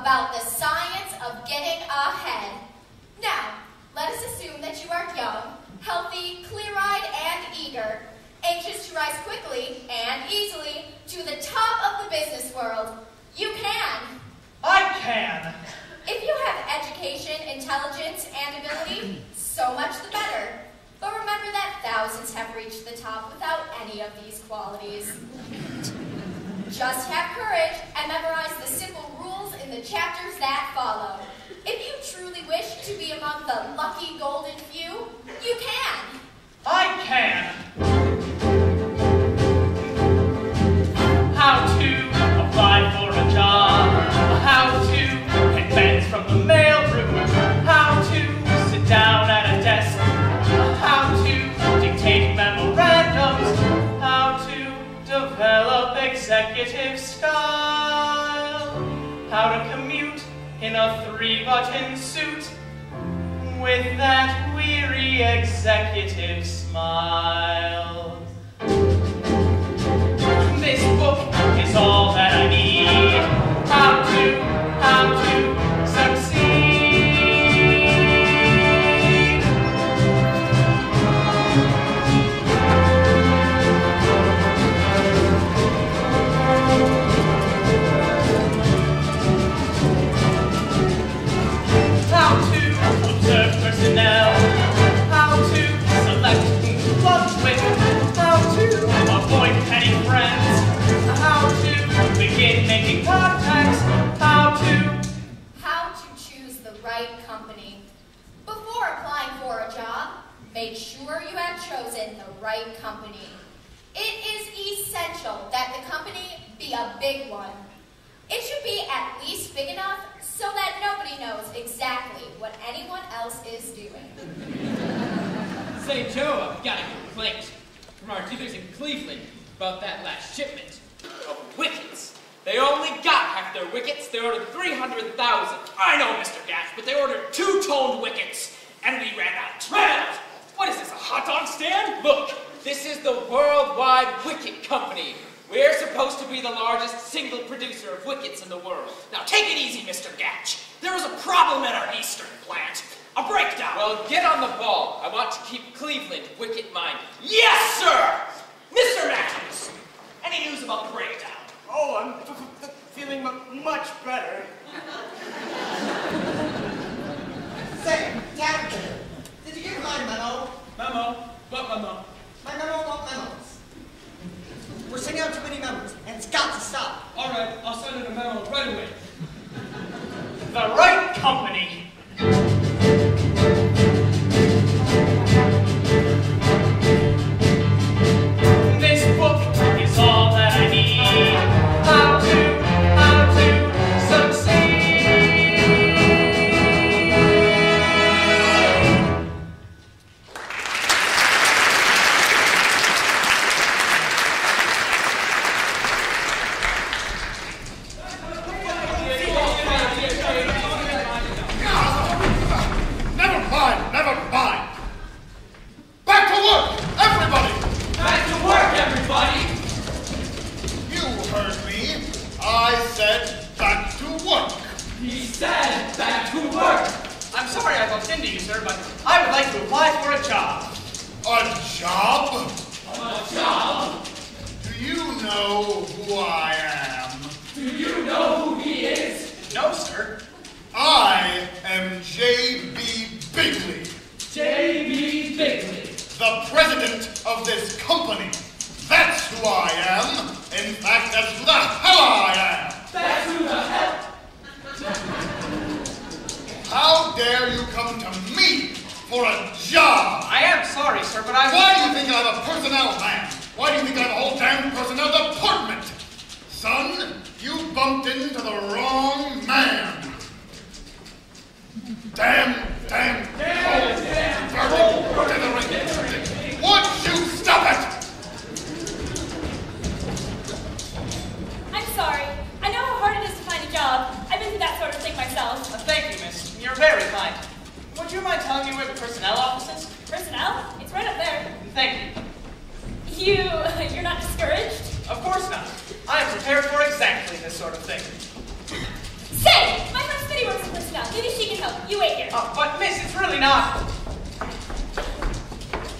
about the science of getting ahead. Now, let us assume that you are young, healthy, clear-eyed, and eager, anxious to rise quickly and easily to the top of the business world. You can. I can. If you have education, intelligence, and ability, so much the better. But remember that thousands have reached the top without any of these qualities. Just have courage and memorize the simple rules in the chapters that follow. If you truly wish to be among the lucky golden few, you can. I can. How to apply for a job. How to get beds from the mailroom. How to sit down at a desk. How to dictate memorandums. How to develop executive style. How to commute in a 3-button suit with that weary executive smile. This book is all that I need. How to succeed. How to observe personnel. How to select whom to lunch with. How to avoid petty friends. How to begin making contacts. How to choose the right company. Before applying for a job, make sure you have chosen the right company. It is essential that the company be a big one. It should be at least big enough so that nobody knows exactly what anyone else is doing. Say, Joe, I've got a complaint from our dealers in Cleveland about that last shipment of wickets. They only got half their wickets. They ordered 300,000. I know, Mr. Gash, but they ordered 2-toned wickets, and we ran out. Ran out! What is this, a hot dog stand? Look, this is the Worldwide Wicket Company. We're supposed to be the largest single producer of wickets in the world. Now, take it easy, Mr. Gatch. There is a problem at our eastern plant. A breakdown. Well, get on the ball. I want to keep Cleveland wicket-minded. Yes, sir! Mr. Matthews, any news about the breakdown? Oh, I'm feeling much better. Say, Dad, did you get my memo? Memo? What memo? My memo about memos. We're sending out too many memos, and it's got to stop. All right, I'll send in a memo right away. the right company. This book is all that I need. How to succeed. Never mind. Back to work, everybody! Back to work, everybody! You heard me. I said back to work. He said back to work. I'm sorry I bumped into you, sir, but I would like to apply for a job. A job? A job? Do you know who I am? Do you know who he is? No, sir. I am J.B. Bigley, J.B. Bigley. the president of this company. That's who I am. In fact, that's who the hell I am. That's who the hell? How dare you come to me for a job? I am sorry, sir, but I... Why do you think I'm a personnel man? Why do you think I have a whole damn personnel department? Son, you bumped into the wrong man. Damn, would you stop it? I'm sorry. I know how hard it is to find a job. I've been through that sort of thing myself. Thank you, miss. You're very kind. Would you mind telling me where the personnel office is? Personnel? It's right up there. Thank you. You're not discouraged? Of course not. I am prepared for exactly this sort of thing. Say, my hotel. Maybe she can help. You wait here. Oh, but miss, it's really not.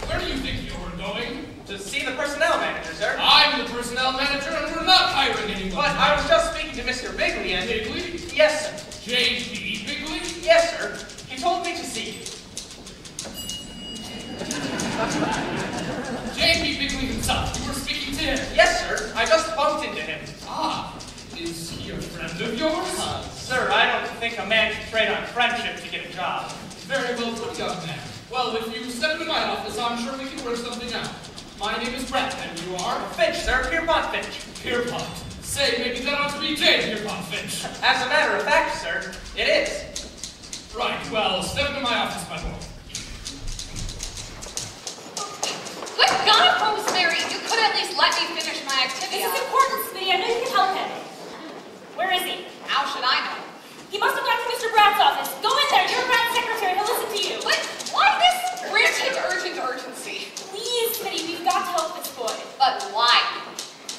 Where do you think you're going? To see the personnel manager, sir. I'm the personnel manager and we're not hiring anyone. But I was just speaking to Mr. Bigley and... Bigley? Yes, sir. J.B. Bigley? Yes, sir. He told me to see you. J.B. Bigley himself. You were speaking to him. Yes, sir. I just bumped into him. Ah, is he a friend of yours? Sir, I don't think a man should trade on friendship to get a job. Very well put, young man. Well, if you step into my office, I'm sure we can work something out. My name is Brett, and you are? Finch, sir. Pierpont Finch. Pierpont. Say, maybe that ought to be J. Pierpont Finch. As a matter of fact, sir, it is. Right, well, step into my office, my boy. Good God, Rosemary, you could at least let me finish my activity. This is important, Smitty. I know you can help him. Where is he? How should I know? He must have gone to Mr. Bratt's office. Go in there. You're Bratt's secretary. He'll listen to you. What? Why this urgent urgency? Please, Smitty, we've got to help this boy. But why?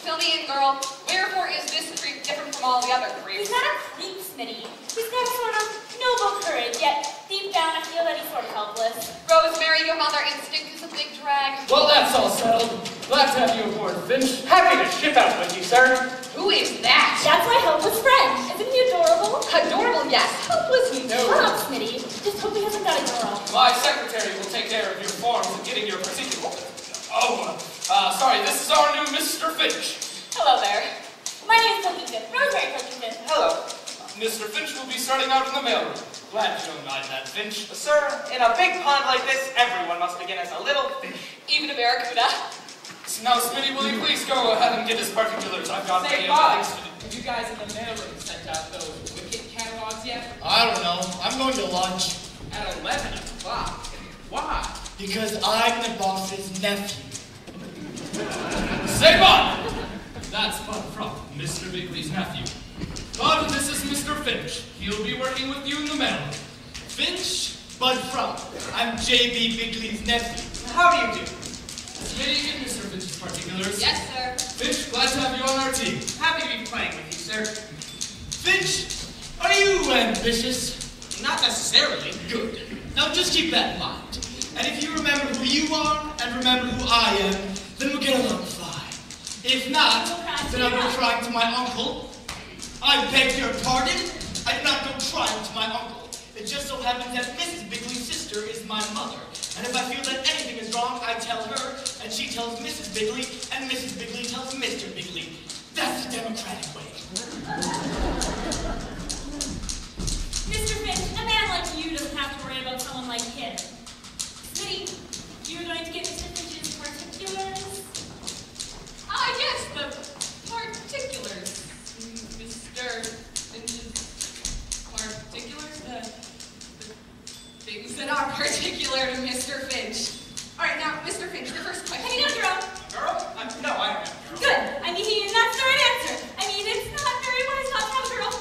Fill me in, girl. Wherefore is this creep different from all the other creeps? He's not a creep, Smitty. He's got a sort of noble courage, yet deep down I feel that he's sort of helpless. Rosemary, your mother instinct is a big drag. Well, that's all settled. Glad to have you aboard, Finch. Happy to ship out with you, sir. Who is that? That's my helpless friend. Isn't he adorable? Adorable, yes. Helpless, no. Shut up, Smitty. Just hope he hasn't got a girl. My secretary will take care of your forms and getting your particulars. Sorry, this is our new Mr. Finch. Hello there. My name's Pilkington. Rosemary Pilkington. Hello. Mr. Finch will be starting out in the mailroom. Glad you don't mind that, Finch. Sir, in a big pond like this, everyone must begin as a little fish. Even a barracuda. Now, Smitty, will you please go ahead and get his particulars? I've got Say, many Bob, other things to do. have you guys in the mailroom sent out those wicket catalogs yet? I don't know. I'm going to lunch. At 11 o'clock. Why? Because I'm the boss's nephew. Say, Bob! That's Bud from Mr. Bigley's nephew. Bud, this is Mr. Finch. He'll be working with you in the mailroom. Finch, Bud Frump. I'm J.B. Bigley's nephew. How do you do? Smitty, get Mr. Finch's particulars. Yes, sir. Finch, glad to have you on our team. Happy to be playing with you, sir. Finch, are you ambitious? Not necessarily. Good. Now just keep that in mind. And if you remember who you are and remember who I am, then we'll get along fine. If not, then I'll go crying to my uncle. I beg your pardon? I did not go crying to my uncle. It just so happens that Mrs. Bigley's sister is my mother. And if I feel that anything is wrong, I tell her, and she tells Mrs. Bigley, and Mrs. Bigley tells Mr. Bigley. That's the democratic way. Mr. Finch, a man like you doesn't have to worry about someone like him. Smitty, you were going to get Mr. Finch's particulars? Ah, yes, the particulars. Mr. Finch's particulars? The things that are particular to Mr. Finch. All right, now, Mr. Finch, the first question. Have you got a girl? Girl? No, I don't have a girl. Good. I mean, that's the right answer. I mean, it's not very wise not to have a girl.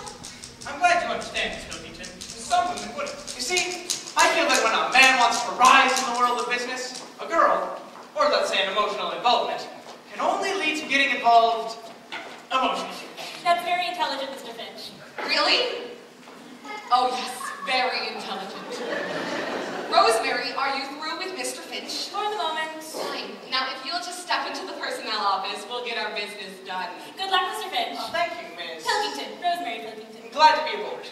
I'm glad you understand, Miss Pilkington. Some women wouldn't. You see, I feel that when a man wants to rise in the world of business, a girl, or let's say an emotional involvement, can only lead to getting involved emotionally. That's very intelligent, Mr. Finch. Really? Oh, yes, very intelligent. Rosemary, are you through with Mr. Finch? For the moment. Fine. Now, if you'll just step into the personnel office, we'll get our business done. Good luck, Mr. Finch. Oh, thank you, Miss. Pilkington. Rosemary Pilkington. I'm glad to be aboard.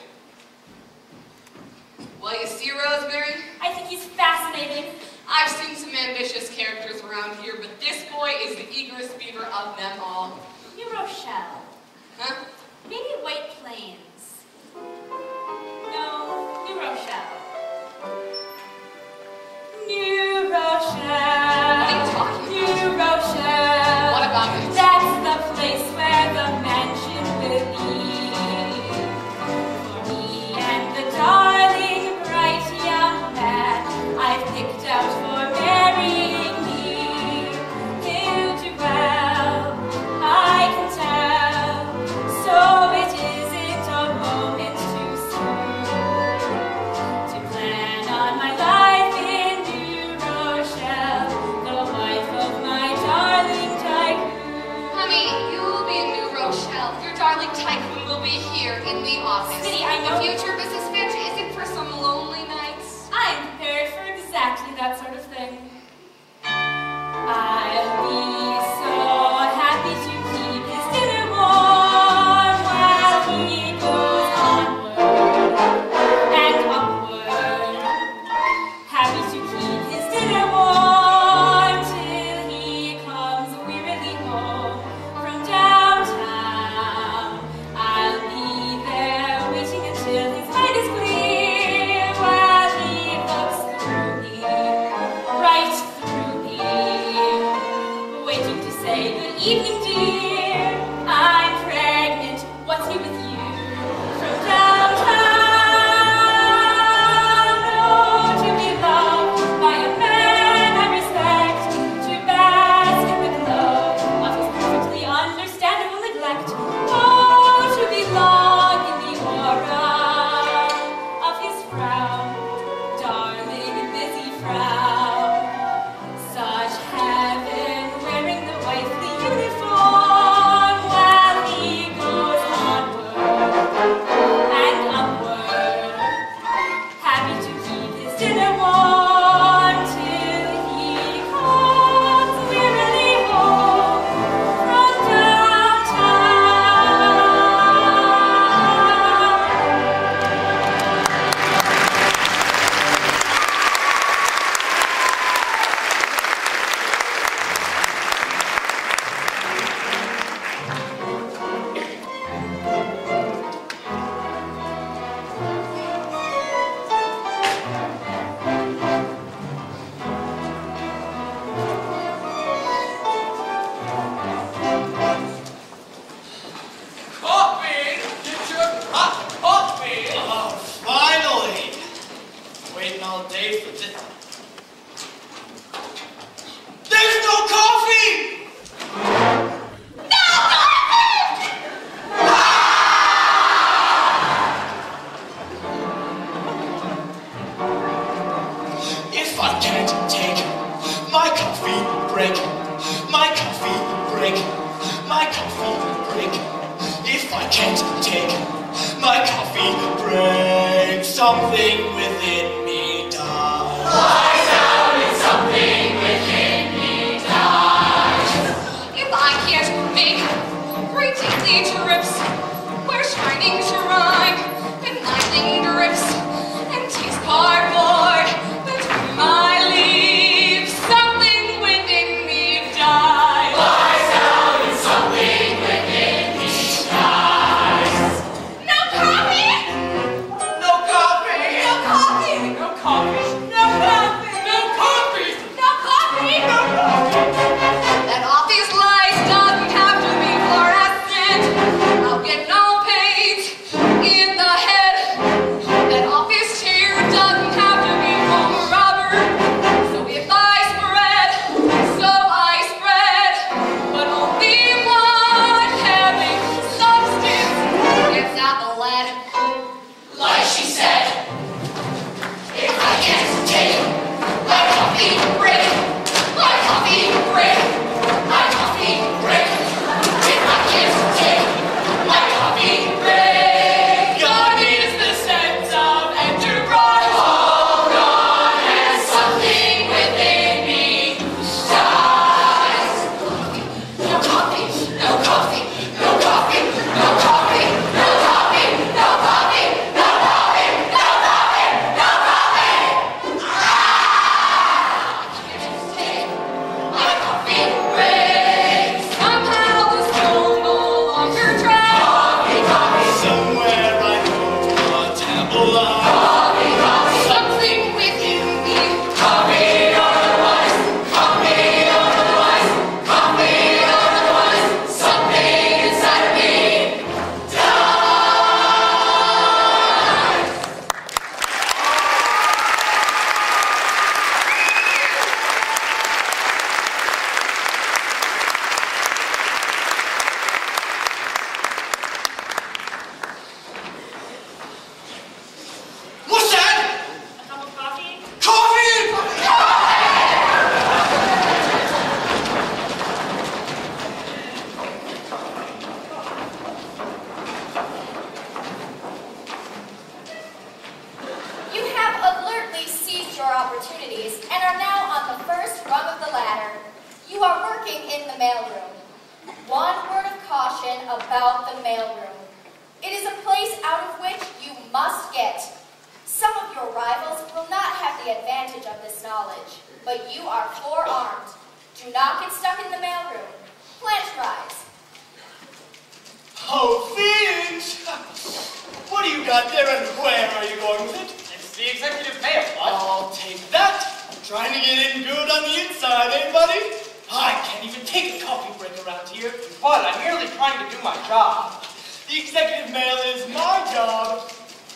Well, you see, Rosemary? I think he's fascinating. I've seen some ambitious characters around here, but this boy is the eagerest beaver of them all. New Rochelle. Huh? Maybe White Plains. No, New Rochelle. New Rochelle. What are you talking New Rochelle. What about it? That's the place where the mansion will be. For me and the darling, bright young man I've picked out for marrying me. He'll do well, I can tell. So it isn't a moment too soon to plan on my life in New Rochelle, the wife of my darling tycoon. Honey, you'll be in New Rochelle. Your darling tycoon will be here in the office. Smitty, I know- The future Mrs. Finch is say, good evening, dear. I'm pregnant. What's new with you? From downtown, oh, to be loved by a man I respect, to bask in the glow of his perfectly understandable neglect, oh, to be long in the aura of his frown, darling, busy frown. Such heaven wearing the wifely uniform while he goes onward and upward, happy to keep his dinner warm till he comes wearily home from downtown. Coffee! Get your hot coffee! Oh, finally! Waiting all day for this. There's no coffee! If I can't take my coffee break, my coffee break, my coffee break. If I can't take my coffee break, something within me dies. Lies down and something within me dies. If I can't make great daily trips where shining shrine and lightning drips and taste cardboard between my leaves, something within me dies. Lies down and something within me dies. No coffee! No coffee! No coffee! No coffee! No coffee! No coffee! No coffee! No coffee! That office light doesn't have to be fluorescent. I'll get no paint in the head. That office chair doesn't have to be foam or rubber. So if I spread, so I spread. But only one heavy substance gets out the lead. Like she said, if I can't take my coffee break, my coffee break, my coffee break. If I can't take my coffee break, God is the sense of enterprise! hold on, and something within me dies. No coffee, no coffee, no coffee, no coffee, no coffee, no coffee, no coffee, no coffee, no coffee. My coffee break. Somehow the stone no longer tracks. Coffee, coffee, somewhere I know a temple lies. Coffee, coffee, something within me. Coffee otherwise, coffee otherwise, coffee otherwise, something inside of me dies. What's that? A cup of coffee? Coffee! You have alertly seized your opportunities and are now on the first rung of the ladder. You are working in the mailroom. One word of caution about the mailroom. It is a place out of which you must get. Some of your rivals will not have the advantage of this knowledge, but you are forearmed. Do not get stuck in the mailroom. Plant rise. Oh, Finch! What do you got there and where are you going with it? It's the executive mail, what? I'll take that. Trying to get in good on the inside, eh, buddy? I can't even take a coffee break around here. But I'm merely trying to do my job. The executive mail is my job.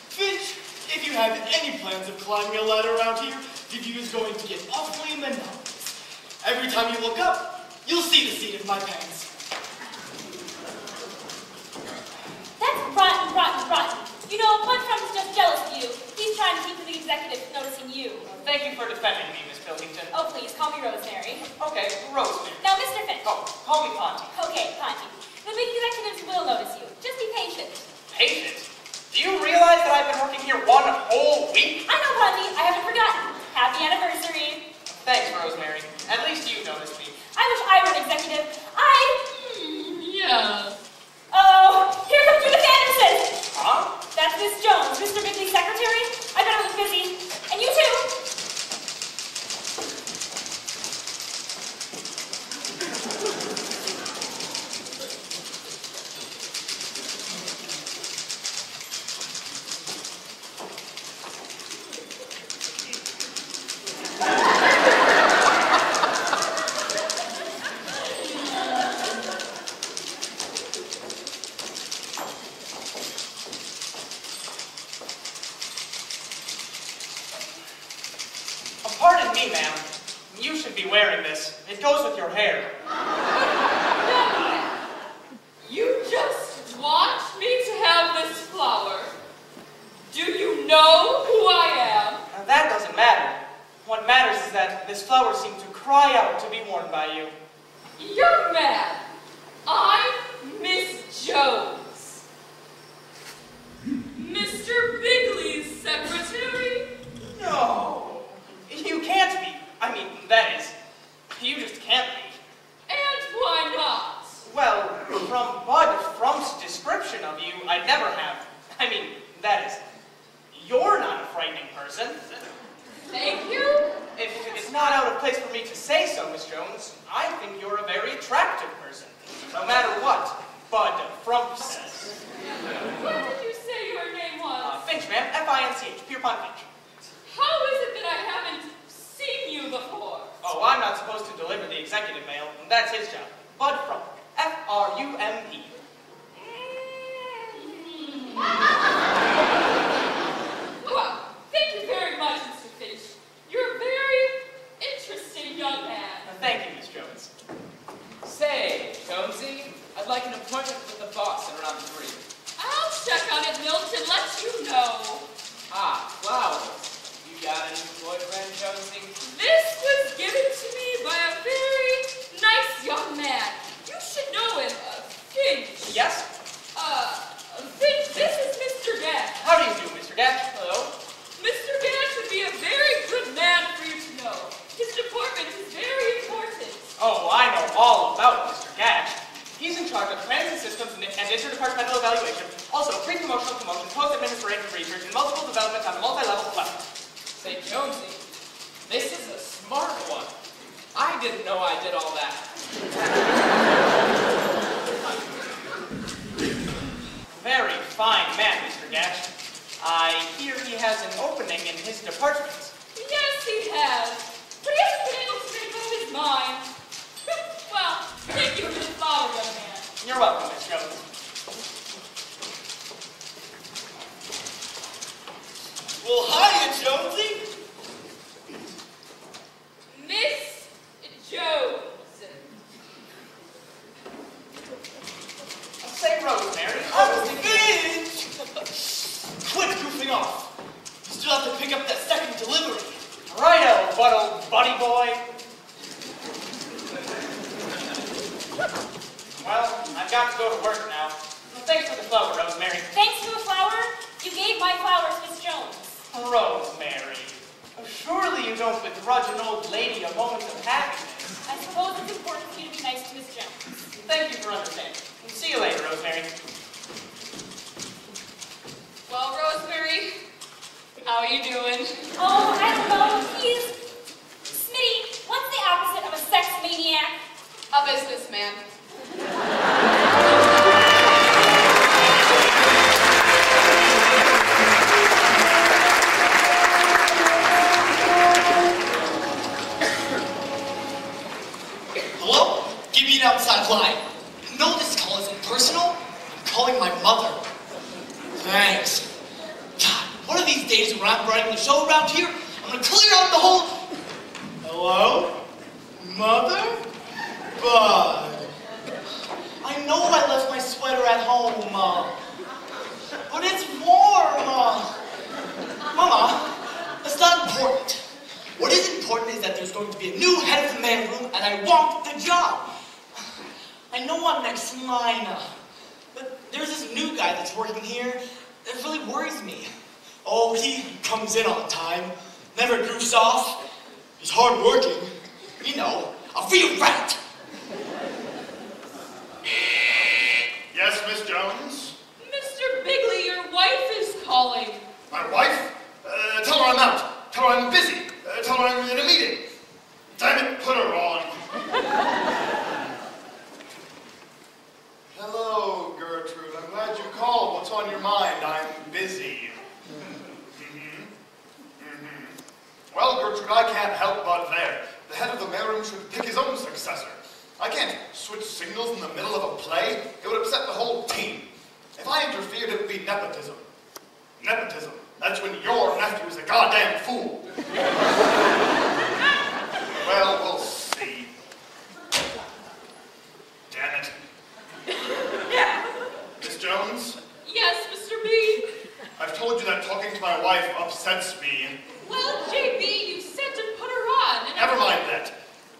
Finch, if you have any plans of climbing a ladder around here, the view is going to get awfully monotonous. Every time you look up, you'll see the seat of my pants. That's rotten, rotten, rotten. You know, Bud Trump's just jealous of you. He's trying to keep the executive from noticing you. Thank you for defending me, Miss Pilkington. Oh, please, call me Rosemary. Okay, Rosemary. Now, Mr. Finch. Oh, call me Ponty. Okay, Ponty. The big executives will notice you. Just be patient. Patient? Do you realize that I've been working here one whole week? I know, Ponty. I haven't forgotten. Happy anniversary. Thanks, Rosemary. At least you noticed me. I wish I were an executive. Yeah. Oh, here comes Judith Anderson. Huh? That's Miss Jones, Mr. Bigley's secretary. I bet I was busy. And you too. Pardon me, ma'am. You should be wearing this. It goes with your hair. You just want me to have this flower. Do you know who I am? Now, that doesn't matter. What matters is that this flower seemed to cry out to be worn by you. Young man, I'm Miss Jones. Mr. Bigley's secretary? No. You can't be. I mean, that is, you just can't be. And why not? Well, from Bud Frump's description of you, I'd never have. I mean, that is, you're not a frightening person. Thank you. If it's not out of place for me to say so, Miss Jones, I think you're a very attractive person. No matter what Bud Frump says. What did you say your name was? Finch, ma'am. F-I-N-C-H. Pierpont Finch. How is it that I haven't seen you before? Oh, I'm not supposed to deliver the executive mail. That's his job. Bud Frump. F-R-U-M-P. Well, thank you very much, Mr. Finch. You're a very interesting young man. Thank you, Miss Jones. Say, Jonesy, I'd like an appointment with the boss at around 3. I'll check on it, Milt, and let you know. Ah, flowers. You got a new boyfriend, Jonesy? This was given to me by a very nice young man. You should know him, Finch. Yes? Finch, this is Mr. Gash. How do you do, Mr. Gash? Hello? Mr. Gash would be a very good man for you to know. His department is very important. Oh, I know all about Mr. Gash. He's in charge of transit systems and interdepartmental evaluation. Also, pre-promotional promotion, post-administrative research, and multiple developments on a multi-level level. Say, Jonesy, this is a smart one. I didn't know I did all that. Very fine man, Mr. Gash. I hear he has an opening in his department. Yes, he has. But he hasn't been able to make up his mind. Well, thank you for the flower, young man. You're welcome, Miss Jones. Well, hiya, Jonesy. Miss Jones. Say, Rosemary. Finch! Quit goofing off. You still have to pick up that second delivery. Righto, old buddy boy. Well, I've got to go to work now. Well, thanks for the flower, Rosemary. Thanks to a flower, you gave my flowers, Miss Jones. Rosemary. Surely you don't begrudge an old lady a moment of happiness. I suppose it's important for you to be nice to Miss Jones. Thank you for understanding. See you later, Rosemary. Well, Rosemary, how are you doing? Oh, I don't know. Smitty, what's the opposite of a sex maniac? A businessman. Hello? being outside lying. No, this call isn't personal. I'm calling my mother. Thanks. God, one of these days when I'm running the show around here, I'm gonna clear out the whole... Hello? Mother? Bud. I know I left my sweater at home, but it's warm. Mama, that's not important. What is important is that there's going to be a new head of the mailroom, and I want the job. I know I'm next in line, but there's this new guy that's working here that really worries me. Oh, he comes in on time, never goofs off. He's hard-working. You know, a real rat. Yes, Miss Jones? Mr. Bigley, your wife is calling. My wife? Tell her I'm out. Tell her I'm busy. Tell her I'm in a meeting. Damn it, put her on. Hello, Gertrude. I'm glad you called. What's on your mind? I'm busy. Well, Gertrude, I can't help but there. The head of the mailroom should pick his own successor. I can't switch signals in the middle of a play. It would upset the whole team. If I interfered, it would be nepotism. Nepotism. That's when your nephew is a goddamn fool. Well, we'll see. Damn it. Miss Jones? Yes, Mr. B. I've told you that talking to my wife upsets me. Well, JB, you said to put her on. And Never mind that.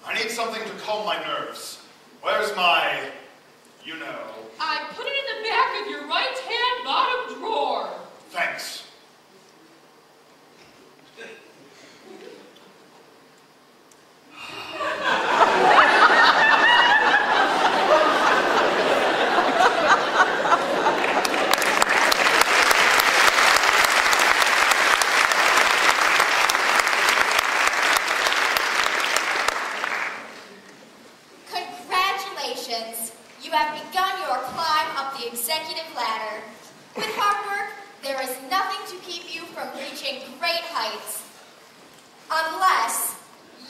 I need something to calm my nerves. Where's my, you know? I put it in the back of your right-hand bottom drawer. Thanks. Congratulations! You have begun your climb up the executive ladder. With hard work, there is nothing to keep you from reaching great heights. Unless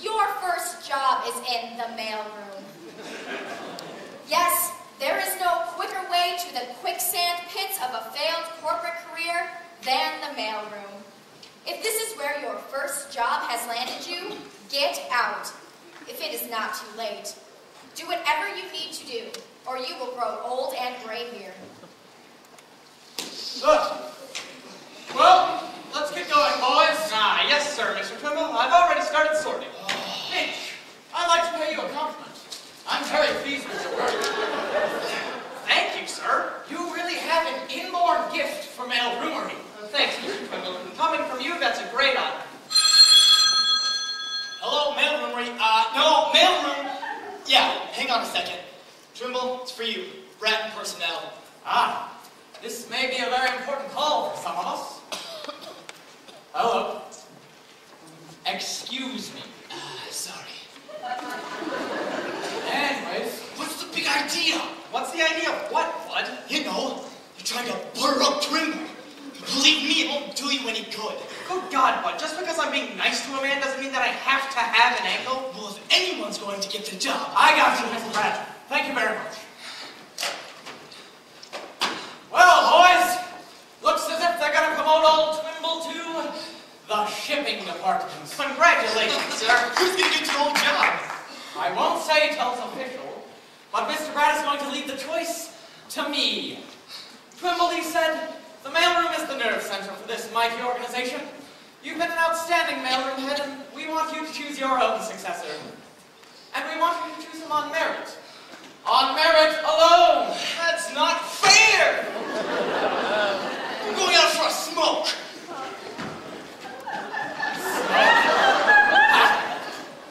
your first job is in the mailroom. Yes, there is no quicker way to the quicksand pits of a failed corporate career than the mailroom. If this is where your first job has landed you, get out. If it is not too late. Do whatever you need to do, or you will grow old and gray here. Well, let's get going, boys. Ah, yes, sir, Mr. Trimble. I've already started sorting. Finch, I'd like to pay you a compliment. I'm very pleased with your work. Thank you, sir. You really have an inborn gift for mailroomery. Thanks, Mr. Trimble. And coming from you, that's a great honor. Hello, mailroomery. No, mailroom. Yeah, hang on a second. Trimble, it's for you. Rat personnel. Ah, this may be a very important call for some of us. Hello. Excuse me. Sorry. Anyways, What's the big idea? what's the idea of what, Bud? You know, you're trying to butter up Trimble. Believe me, it won't do you any good. Good God, Bud, just because I'm being nice to a man doesn't mean that I have to have an angle. Well, if anyone's going to get the job, I got you, Mr. Bradford. Thank you very much. Well, boys, looks as if they're gonna promote old Trimble to the shipping department. Congratulations, sir. who's going to get your old job? I won't say till it's official, but Mr. Brad is going to leave the choice to me. Trimble, he said, the mailroom is the nerve center for this mighty organization. You've been an outstanding mailroom head, and we want you to choose your own successor. And we want you to choose him on merit. On merit alone. That's not fair! I'm going out for a smoke.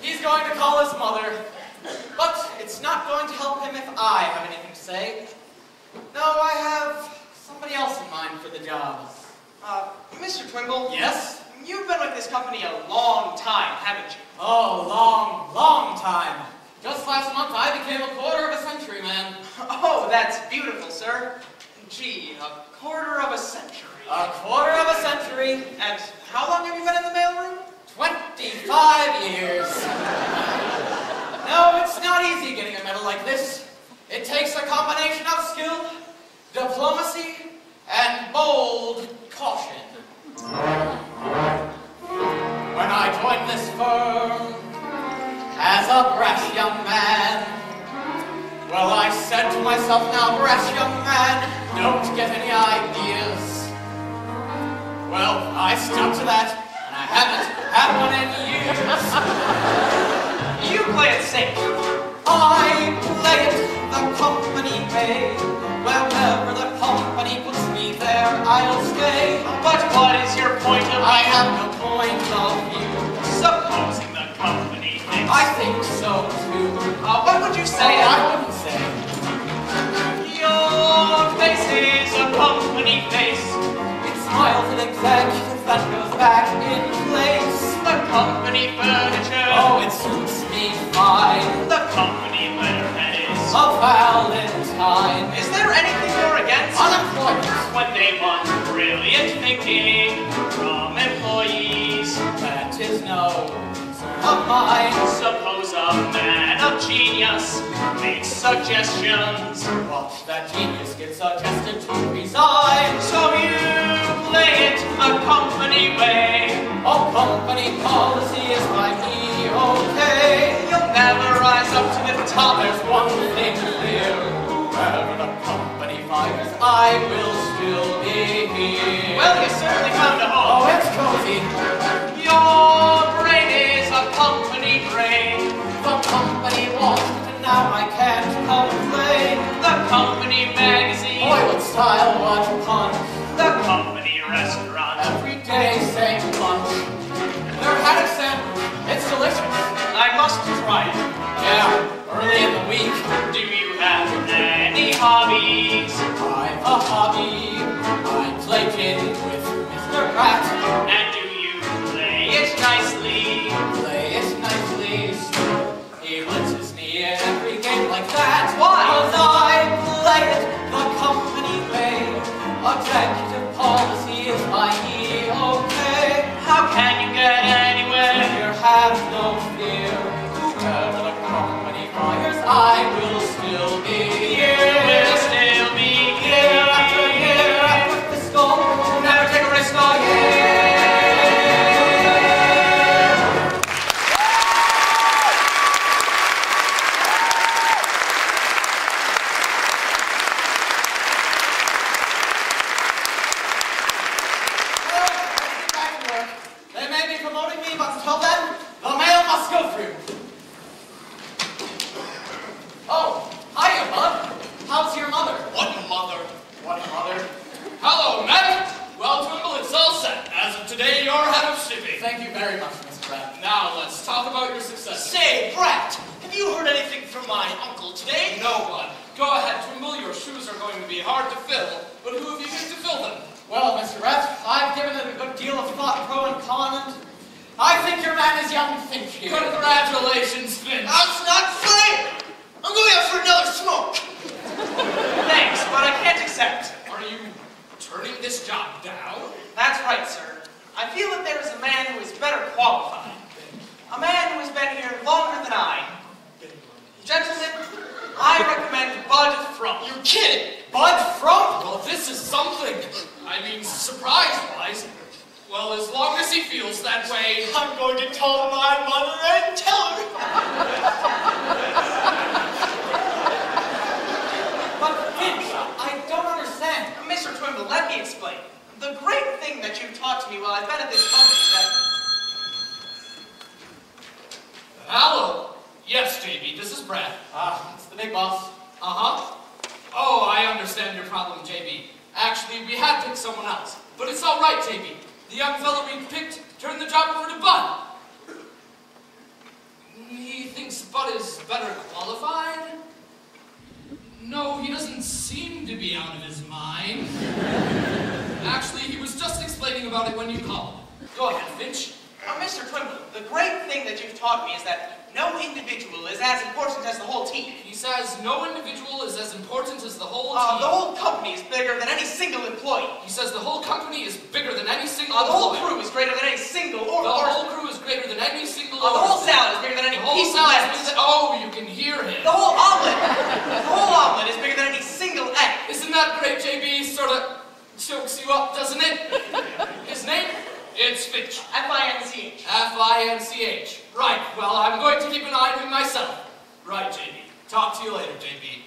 He's going to call his mother, but it's not going to help him if I have anything to say. No, I have somebody else in mind for the job. Mr. Trimble? Yes? You've been with this company a long time, haven't you? Oh, long time. Just last month I became a quarter of a century man. Oh, that's beautiful, sir. Gee, a quarter of a century. A quarter of a century. And how long have you been in the mailroom? 25 years. No, it's not easy getting a medal like this. It takes a combination of skill, diplomacy, and bold caution. When I joined this firm as a brash young man, well, I said to myself, now, brash young man, don't get any ideas. Well, I stuck to that, and I haven't had one in years. You play it safe. I play it the company way. Wherever the company puts me there, I'll stay. But what is your point of view? I have no point of view. Supposing the company thinks. I think so too. What would you say? I wouldn't say. Your face is a company face. It smiles at executive that goes back in place. The company furniture. Oh, it suits me fine. The company letterhead is A Valentine. Is there anything you're against? Unemployment. When they want brilliant thinking from employees. That is no concern of mine. Suppose a man of genius makes suggestions. Watch that genius get suggested to resign. So you play it a company way. A company policy is by me okay. You'll never rise up to the top. There's one thing clear. Wherever the company fires, I will still be here. Well, you certainly found a home. Oh, it's cozy. Your brain is a company brain. The company Washington, now I can't complain. The company magazine. Boy, what style, what punch. The company restaurant. Every day, same lunch. Their haddock sandwich, it's delicious. I must try it. Yeah, early in the week. Do you have any hobbies? I've a hobby. I play gin with Mr. Pratt. And do you play it nicely? Play it nicely. He blitzes me in every game like that. Why? 'Cause I play it the company way. Executive policy is my okay. How can you get anywhere? Here, have no fear. Whoever the company fires, I will still be here. Will still be Year after year after fiscal, never take a risk all year. Well, let's get back to work. They may be promoting me, but until then, the mail must go through. Oh, hiya, bud. How's your mother? What mother? What mother? Hello, Matt. Well, Twimble, it's all set. As of today, you're head of shipping. Thank you very much, Mr. Pratt. Now, let's talk about your success. Say, Brat, have you heard anything from my uncle today? No one. Go ahead, Twimble. Your shoes are going to be hard to fill, but who have you used to fill them? Well, Mr. Pratt, I've given it a good deal of thought, pro and con, and I think your man is young Finch here. Congratulations, Finch. That's not fair! I'm going out for another smoke! Thanks, but I can't accept. Are you turning this job down? That's right, sir. I feel that there is a man who is better qualified. A man who has been here longer than I. Gentlemen, I recommend Bud Frump. You're kidding! Bud Frump? Well, this is something. I mean, surprise-wise. Well, as long as he feels that way. I'm going to call my mother and tell her! But Finch, I don't understand. Mr. Twimble, let me explain. The great thing that you've taught to me while I've been at this company is that... Hello. Yes, JB, this is Brad. It's the big boss. Uh-huh. Oh, I understand your problem, JB. Actually, we had picked someone else. But it's all right, JB. The young fellow we picked turned the job over to Bud. He thinks Bud is better qualified? No, he doesn't seem to be out of his mind. Actually, he was just explaining about it when you called. Go ahead, Finch. Mr. Twimble, the great thing that you've taught me is that no individual is as important as the whole team. He says no individual is as important as the whole team. The whole company is bigger than any single employee. He says the whole company is bigger than any single The whole employee. crew is greater than any single The whole crew is greater than any single The whole person. salad is bigger than any The whole piece of salad is lettuce. bigger than... Oh, you can hear him. The whole omelet is bigger than any single egg. Isn't that great, JB? Sort of chokes you up, doesn't it? His name? It's Finch. F-I-N-C-H. F-I-N-C-H. Right, well, I'm going to keep an eye on him myself. Right, JB. Talk to you later, JB.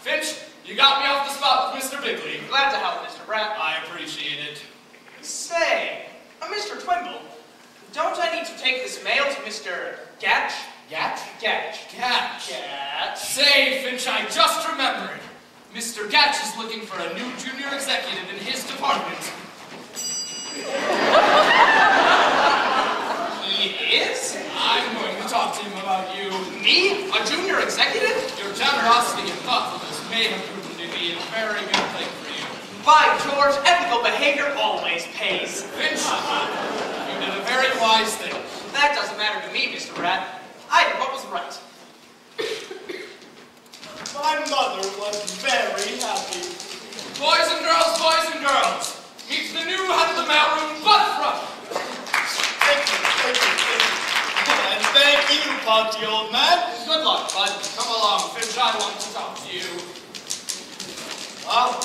Finch, you got me off the spot with Mr. Bigley. Glad to help, Mr. Pratt. I appreciate it. Say, Mr. Twimble, don't I need to take this mail to Mr. Gatch? Gatch? Gatch. Gatch. Gatch. Say, Finch, I just remembered. Mr. Gatch is looking for a new junior executive in his department. He is? I'm going to talk to him about you. Me? A junior executive? Your generosity and thoughtfulness may have proven to be a very good thing for you. By George, ethical behavior always pays. Finch, you did a very wise thing. That doesn't matter to me, Mr. Pratt. I did what was right. My mother was very happy. Boys and girls, meet the new head of the mailroom, Butterfront. Thank you. And thank you, Ponty, old man. Good luck, bud. Come along, Finch, I want to talk to you. Well,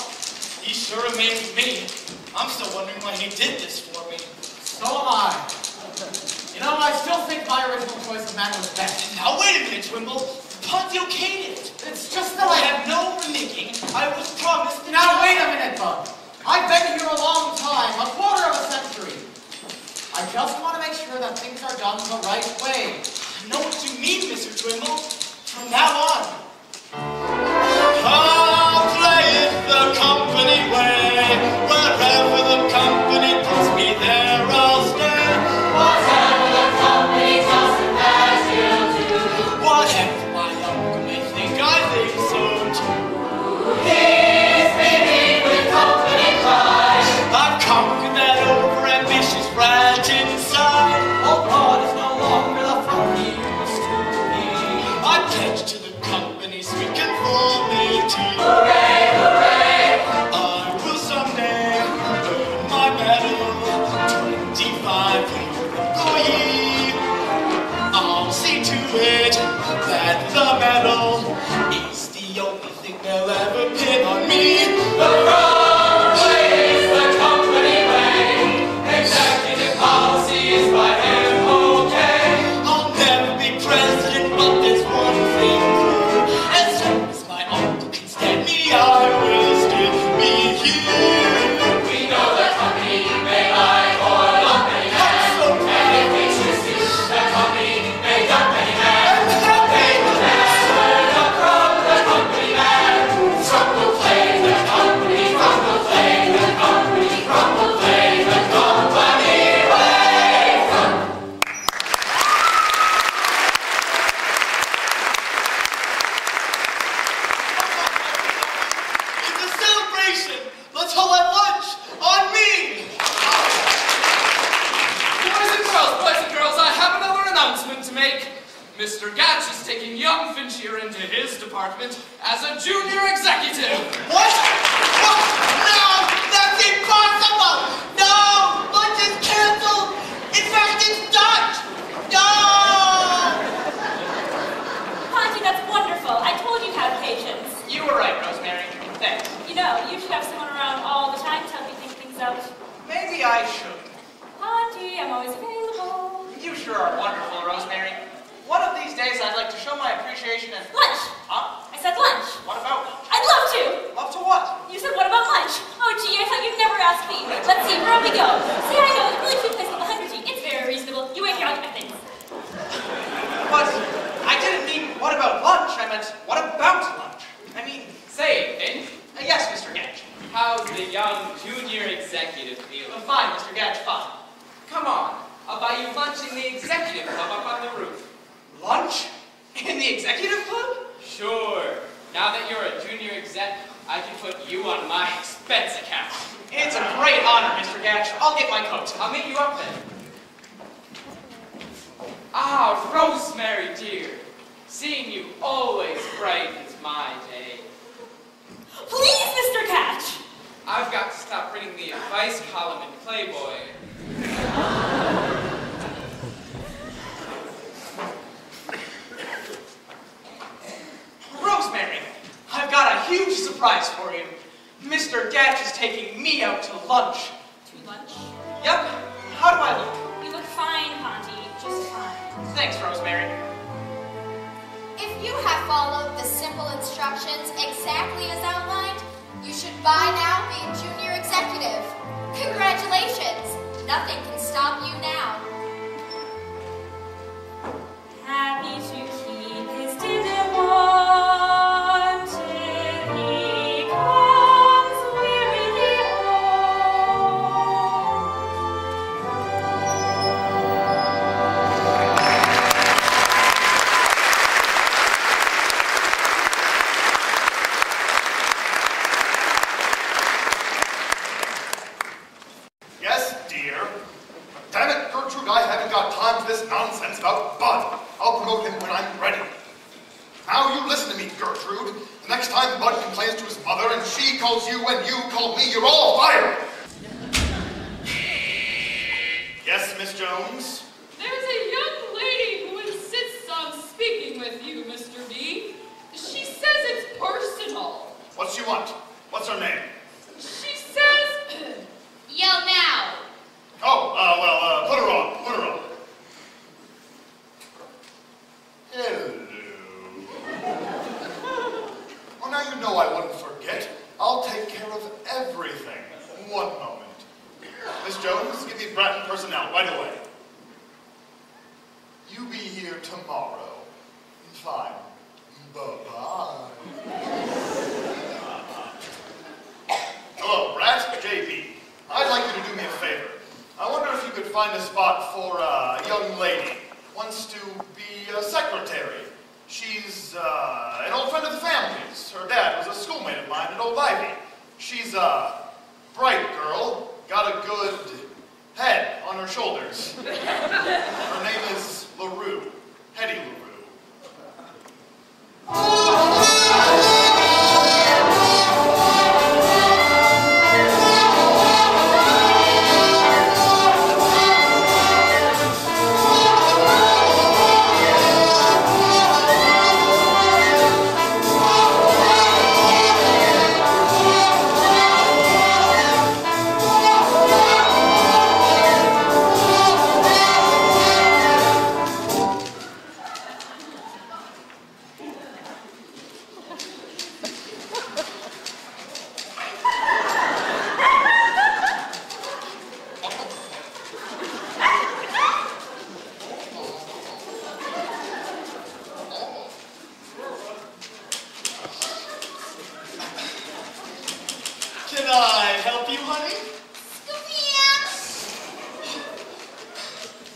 he sure amazed me. I'm still wondering why he did this for me. So am I. You know, I still think my original choice of man was best. Now wait a minute, Twimble. Ponty okayed it. It's just that I have no reneging. I was promised that... Now wait a minute, Bud. I've been here a long time, a quarter of a century. I just want to make sure that things are done the right way. I know what you mean, Mr. Twimble. From now on. I'll play it the company way. Wherever the company puts me, there I'll stay. Whatever the company tells him that he'll do. Whatever my uncle may think, I think so too. He's beaming with company pride. I've conquered that over-ambitious rat inside. Old Bud is no longer the front he used to be. I pledge to the company's sweet conformity. Hooray, hooray. I will someday earn my medal. 25-year employee. I'll see to it that the medal is the only thing they'll ever pin on me. The wrong way is the company way. Executive policy is by him okay. I'll never be president, but there's one thing clear. As long as my uncle can stand me, I will still be here. We know the company may lie or not many hands. And if we choose to, the company may dump many hands. They will never come from the company man. Some will play the company, some will play the company, some will play the company way. It's a celebration. Let's all have lunch on me. Boys and girls, I have another announcement to make. Mr. Gatch is taking young Finch here into his department as a junior executive. What? What? No, that's impossible. No, lunch is canceled. In fact, it's Dutch. No. Ponty, that's wonderful. I told you to have patience. You were right, Rosemary. Thanks. You know, you should have someone around all the time to help you think things out. Maybe I should. Ponty, I'm always available. You sure are wonderful, Rosemary. One of these days, I'd like to show my appreciation and... Lunch! Huh? I said lunch. What about? I'd love to. Love to what? You said, what about lunch? Oh, gee, I thought you'd never ask me. Let's see, where we go? See, I know, it's a really cute place called the Hungry Tea. It's very reasonable. You wait here, I'll get my things. But I didn't mean, what about lunch? I meant, what about lunch? I mean, Say, Finch, yes, Mr. Gatch. how's the young junior executive feeling? Fine, Mr. Gatch, fine. Come on, I'll buy you lunch in the executive club up on the roof. Lunch? In the executive club? Sure. Now that you're a junior exec, I can put you on my expense account. It's a great honor, Mr. Gatch. I'll get my coat. I'll meet you up then. Ah, Rosemary, dear. Seeing you always brightens my day. Please, Mr. Catch. I've got to stop reading the advice column in Playboy. Rosemary, I've got a huge surprise for you. Mr. Gatch is taking me out to lunch. To lunch? Yep. How do I look? You look fine, Ponty. Just fine. Thanks, Rosemary. If you have followed the simple instructions exactly as outlined, you should by now be a junior executive. Congratulations! Nothing can stop you now. Happy to keep his dinner warm till he comes wearily home. Yes, dear. Damn it, Gertrude, I haven't got time for this nonsense about Bud. I'll promote him when I'm ready. Now you listen to me, Gertrude. The next time Bud complains to his mother and she calls you and you call me, you're all fired. Yes, Miss Jones? There's a young lady who insists on speaking with you, Mr. B. She says it's personal. What's she want? What's her name? She says, yell now. Oh, well, put her on. Put her on. Hello. Well, now you know I wouldn't forget. I'll take care of everything. One moment. Miss Jones, give me Bratton personnel right away. You be here tomorrow. Fine. Bye-bye. Hello, Brat. JP. I'd like you to do me a favor. I wonder if you could find a spot for a young lady. Wants to be a secretary. She's an old friend of the family's. Her dad was a schoolmate of mine at Old Ivy. She's a bright girl, got a good head on her shoulders. Her name is LaRue, Hetty LaRue. Can I help you, honey?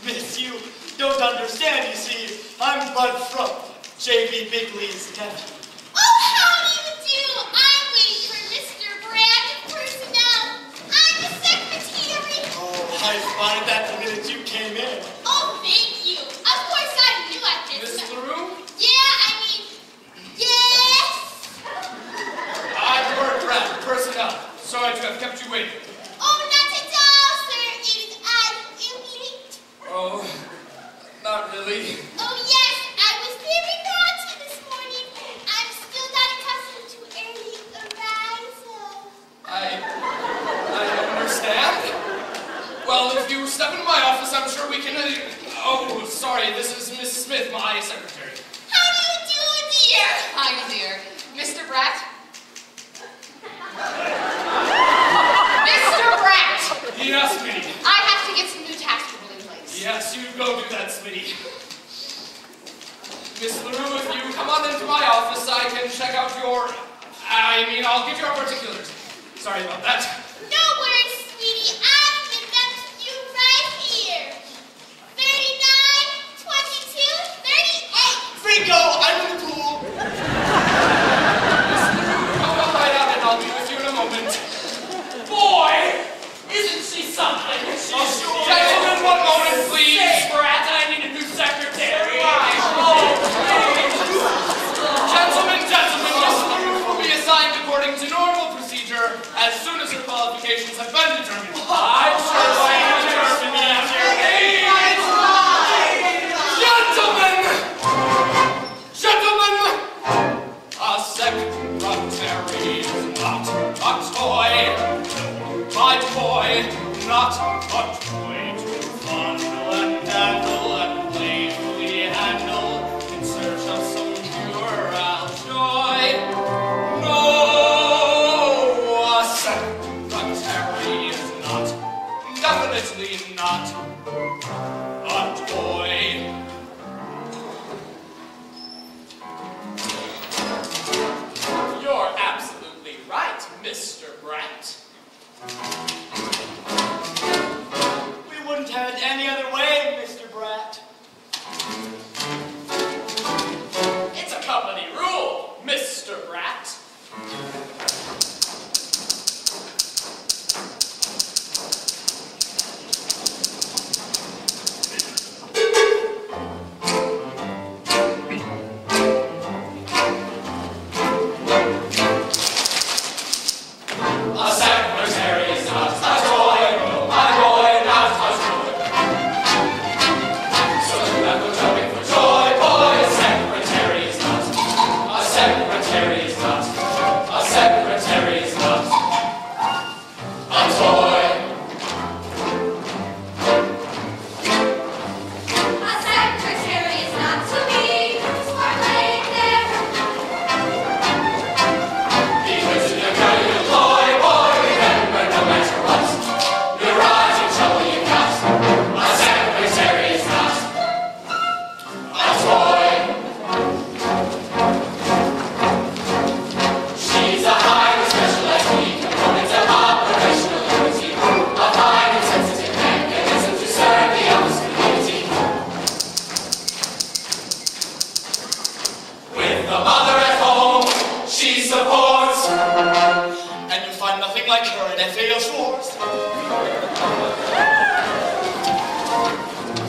Miss, you don't understand, you see. I'm Bud Frump, J.B. Bigley's nephew. Oh, how do you do? I'm waiting for Mr. Brand of personnel. I'm the secretary. Oh, I spotted that the minute you came in. Oh, thank you. Of course I knew I did. Miss LaRue? Yes. I'm Bert Brand, personnel. Sorry to have kept you waiting. Oh, not at all, sir. It is I who late. Oh, not really. Oh, yes. I was very naughty this morning. I'm still not accustomed to early arrival. I understand. Well, if you step into my office, I'm sure we can... Oh, sorry, this is Miss Smith, my secretary. How do you do, dear? Hi, dear. Mr. Bratt? Mr. Bratt! Yes, Smitty. I have to get some new tax people in place. Yes, you go do that, Smitty. Miss LaRue, if you come on into my office, I can check out your... I'll get your particulars. Sorry about that. No worries, sweetie. I'll give them to you right here. 39, 22, 38. Bingo! I'm in the pool! Miss LaRue, come right out and I'll be with you in a moment. Boy, isn't she something? Gentlemen, one moment, please. Brat, I need a new secretary. Terry is not a toy. My boy, not a toy to fondle and dazzle and playfully handle in search of some puerile joy. No, a secretary is not, definitely not, a toy. You're absolutely right, Mr. Brett. We wouldn't have it any other way, Mr. Bratt. It's a company rule, Mr. Bratt. A secretary is not a toy, my boy, not a toy. So you have no jumping for joy, boy, a secretary is not. A secretary is not. A secretary is not. A toy. A secretary is not to be smart laying there. Because if you're cutting a toy, boy, remember no matter what, you're right in trouble you got. A secretary is not. A toy. She's a highly specialized key component of operational unity, a fine and sensitive mechanism to serve the office community. With the mother at home, she supports. And you'll find nothing like her at FHS Wars.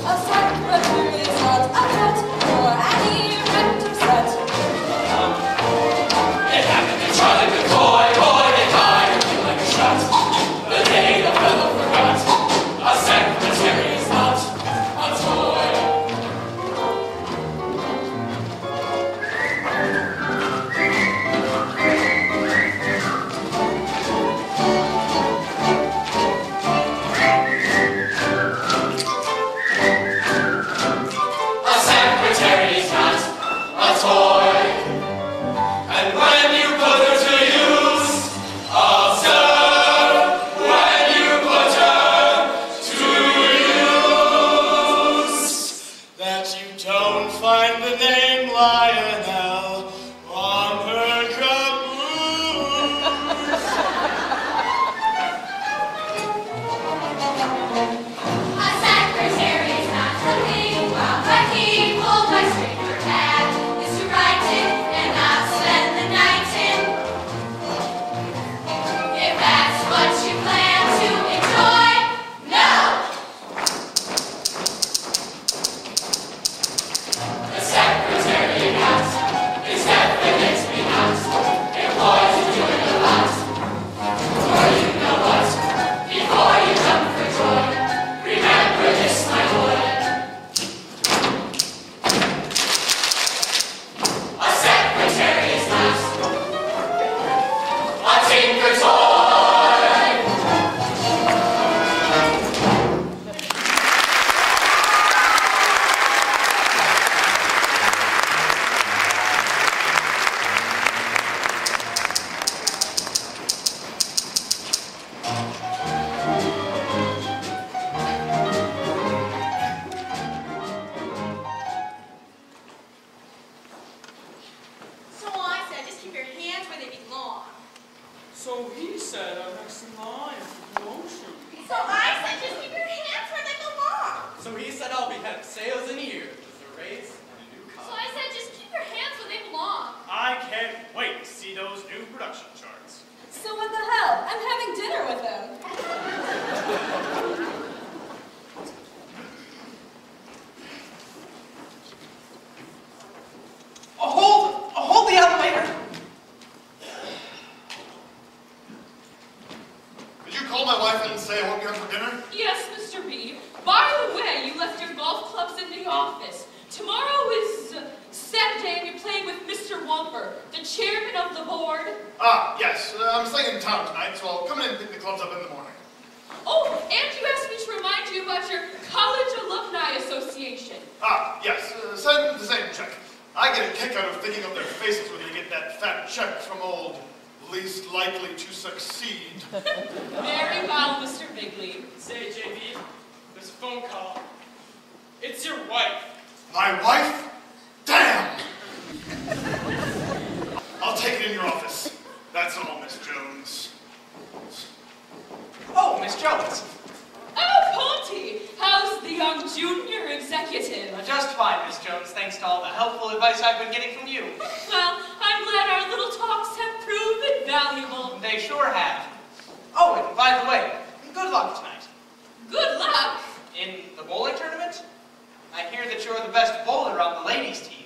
A secretary is not a pet or any random set. It happened to Charlie McCoy, boy, they fired him like a shot. The day the fellow forgot, a secretary is not a toy. A secretary is not a toy. And when you put her to use, observe when you put her to use. That you don't find the name Lionel on her caboose. A secretary is not something while my key pulled my string or tab is to write it and not spend the night in. If that's what you plan to enjoy, no! The secretary got is definitely not employed to doing a lot. For you know what? Before you jump for joy, remember this, my boy. A secretary is not a tinker toy. So I said, just keep your hands where they belong. So he said our next in line for promotion. So I said, just keep your hands where they belong. So he said I'll be head of sales in a year with a raise and a new So car. I said, just keep your hands where they belong. I can't wait to see those new production charts. So what the hell? I'm having dinner with him. Hold the elevator. Did you call my wife and say I won't be home for dinner? Yes, Mr. B. By the way, you left your golf clubs in the office. Tomorrow is Saturday and you're playing with Mr. Wumper, the chairman of the board. Ah, yes. I'm staying in town tonight, so I'll come in and pick the clubs up in the morning. Oh, and you asked me to remind you about your College Alumni Association. Ah, yes. Send the same check. I get a kick out of thinking of their faces when they get that fat check from old least likely to succeed. Very well, Mr. Bigley. Say, JV, there's a phone call. It's your wife. My wife? Damn! I'll take it in your office. That's all, Miss Jones. Oh, Miss Jones. Oh, Ponty, how's the young junior executive? Just fine, Miss Jones, thanks to all the helpful advice I've been getting from you. Well, I'm glad our little talks have proven valuable. They sure have. Oh, and by the way, good luck tonight. Good luck. In the bowling tournament? I hear that you're the best bowler on the ladies' team.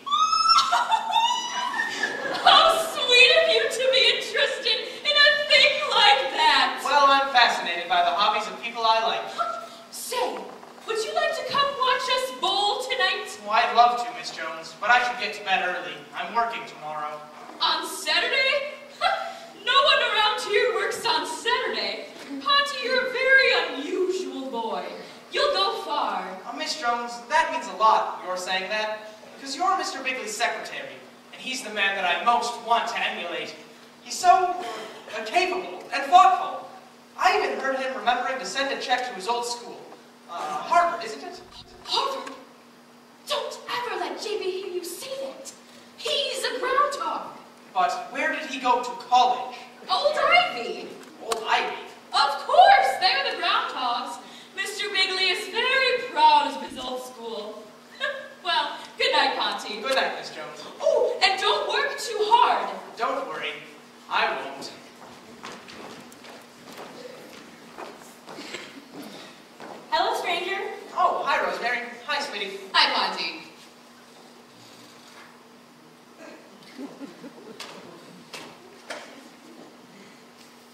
How sweet of you to be interested in a thing like that. Well, I'm fascinated by the hobbies of people I like. Say, would you like to come watch us bowl tonight? Oh, I'd love to, Miss Jones, but I should get to bed early. I'm working tomorrow. On Saturday? No one around here works on Saturday. Ponty, you're a very unusual boy. You'll go far. Miss Jones, that means a lot, your saying that, because you're Mr. Bigley's secretary, and he's the man that I most want to emulate. He's so capable and thoughtful. I even heard him remembering to send a check to his old school. Harvard, isn't it? Harvard? Don't ever let JB hear you say that. He's a groundhog. But where did he go to college? Old Ivy. Old Ivy? Of course, they're the groundhogs. Mr. Bigley is very proud of his old school. Well, good night, Ponty. Good night, Miss Jones. Oh, and don't work too hard. Don't worry, I won't. Hello, stranger. Oh, hi, Rosemary. Hi, sweetie. Hi, Ponty.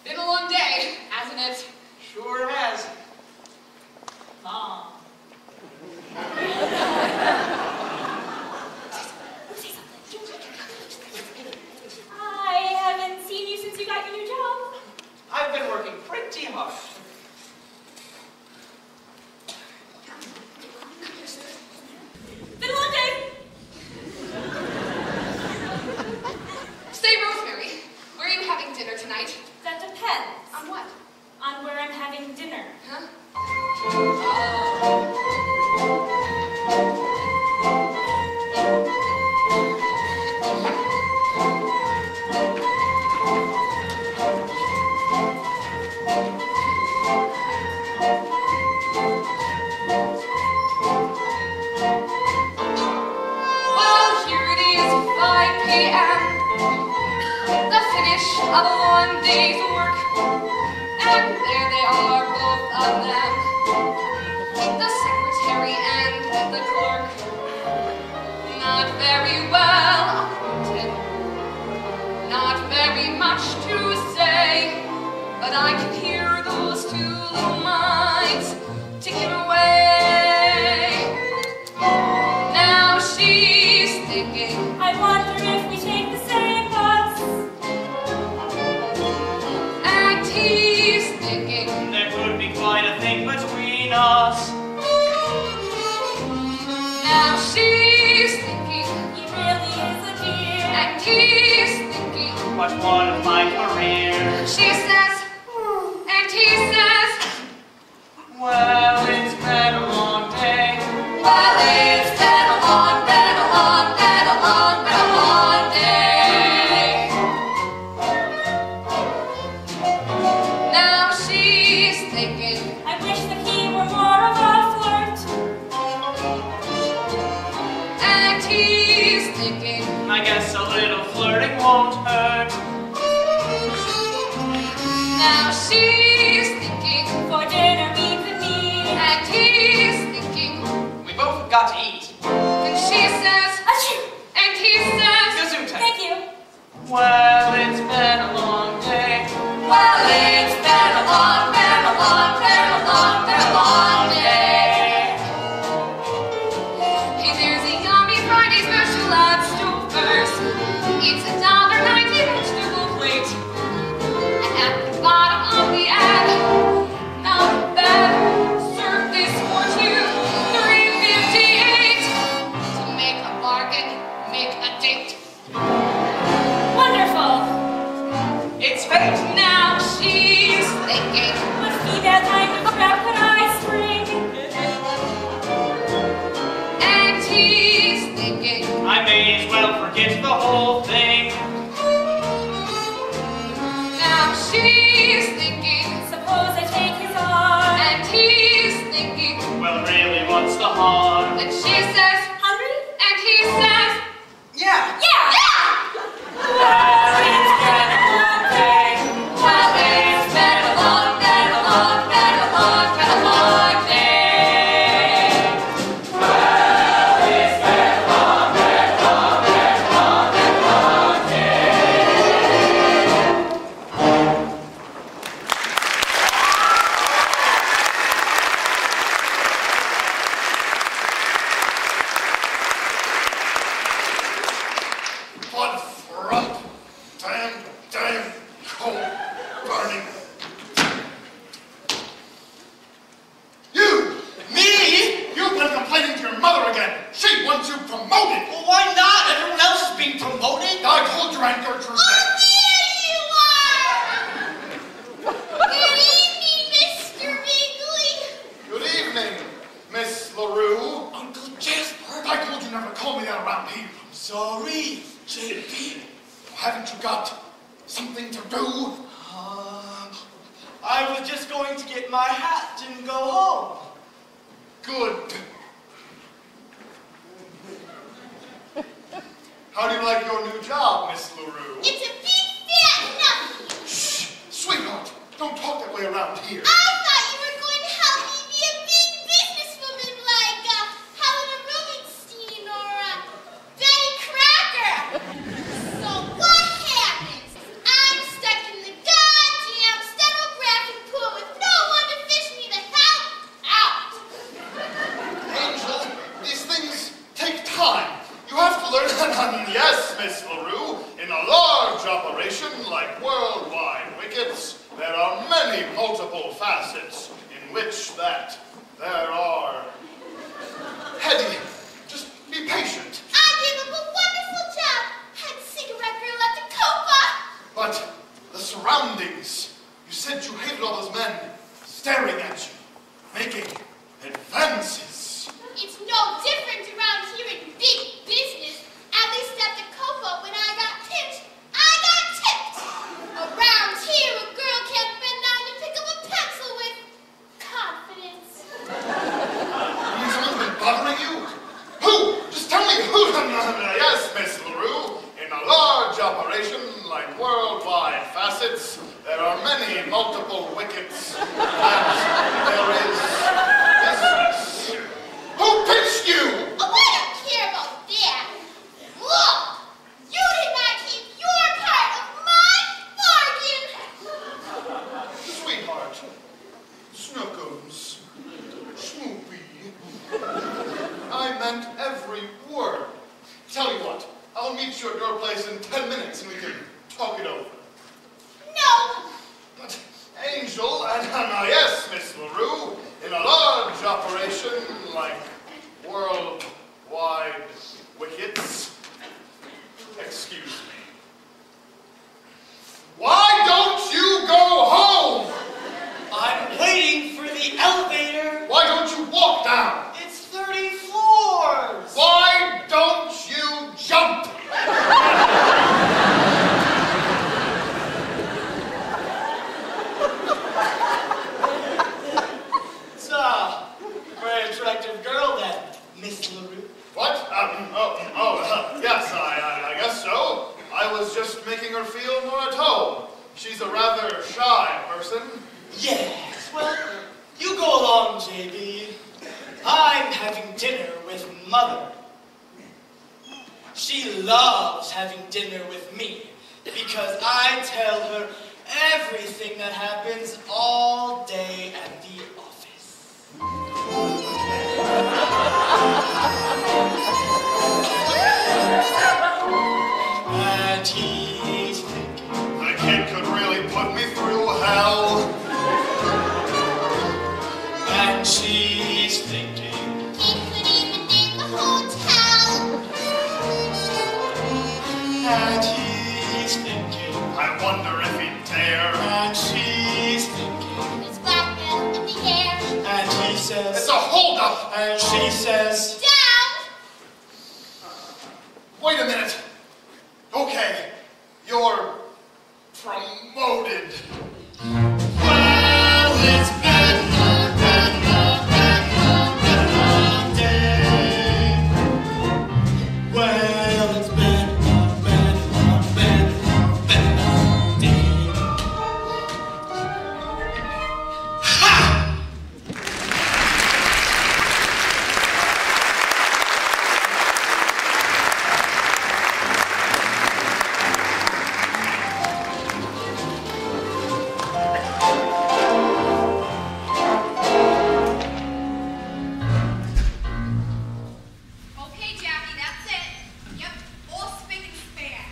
Been a long day, hasn't it? Sure has. Long. I haven't seen you since you got your new job. I've been working pretty hard. Been a long day. Say, Rosemary, where are you having dinner tonight? That depends. On what? On where I'm having dinner. Huh? Well, here it is, 5 p.m. The finish of a long day's work. And there they are, both of them. The secretary and the clerk. Not very well acquainted. Not very much to say. But I can hear those two little minds ticking away. Now she's thinking, I wonder if we take the same bus. and he's thinking, There could be quite a thing between us. now she's thinking, He really is a dear. and he's thinking. But what of my career? She says, and he says, Well, it's been a long day. well, it's been a long, been a long, been a long, been a long day. Now she's thinking, I wish that he were more of a flirt. and he's thinking, I guess a little flirting won't hurt. now she's thinking, For dinner we could meet. and he's thinking, We both got to eat. and she says, Achoo! and he says, Gesundheit. Thank you. Well, it's been a long day. well, it's been a long, been a long, been a long, been a long day. Hey, there's a yummy Friday special at Stouffer's. It's $1.99. And now she's thinking, must be that kind of trap that I spring. And he's thinking, I may as well forget the whole thing. now she's thinking, suppose I take his arm. And he's thinking, Well, really, what's the harm? and she says, hungry? And he says, Yeah. yeah! Well, it's been a long day. Well, it's been a long, been a long, been a long, been a long day. Blood front. Damn, cold, burning. You! Me? You've been complaining to your mother again. She wants you promoted. Well, why not? Everyone else is being promoted. I told your Aunt Gertrude that. Good evening, Mr. Wiggly. Good evening, Miss LaRue. Uncle Jasper. I told you never to call me that around here. Sorry, JP. Haven't you got something to do? I was just going to get my hat and go home. Good. How do you like your new job, Miss LaRue? It's a big fat nothing. Shh, sweetheart, don't talk that way around here. I thought you were going to help me be a big businesswoman like Helena Rubinstein or Betty Crocker. So what happens? I'm stuck in the goddamn stenographic pool with no one to fish me the hell out. Angel, these things take time. You have to learn. Yes, Miss LaRue, in a large operation like worldwide wickets, there are many multiple facets in which that there are. Hetty, just be patient. I gave up a wonderful job. Had cigarette girl at the Copa. But the surroundings. You said you hated all those men staring at you, making advances. It's no different around here in big business. At least at the Copa, when I got tipped, I got tipped. Around here, a girl can't bend down to pick up a pencil with confidence. Someone's been bothering you? Who? Just tell me who. Yes, Miss LaRue. In a large operation like worldwide facets, there are many multiple wickets, and there is business. Who pitched you? Oh, I don't care about that. Look, you did not keep your part of my bargain. Sweetheart. Snookums. Schmoopy. I meant every word. Tell you what, I'll meet you at your place in 10 minutes and we can talk it over. No. But, Angel, and yes, Miss LaRue, in a large operation like worldwide wickets. Excuse me. Why don't you go home? I'm waiting for the elevator. Why don't you walk down? It's 30 floors. Why don't you jump? It's a very attractive girl, that Miss LaRue. What? Yes, I guess so. I was just making her feel more at home. She's a rather shy person. Yes, well, you go along, JB. I'm having dinner with Mother. She loves having dinner with me because I tell her everything that happens all day at the office. And he's thinking, The kid could really put me through hell. and she's thinking, He could even name the hotel. and he's thinking, I wonder if he'd dare promoted. Well, it's been a long day. Well, it's been a long day. Ha! Okay, Jackie, that's it. Yep, all spick and span.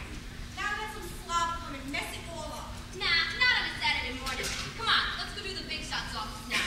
Now let some slob come and mess it all up. Nah, not on a Saturday morning. Come on, let's go do the big shots office now.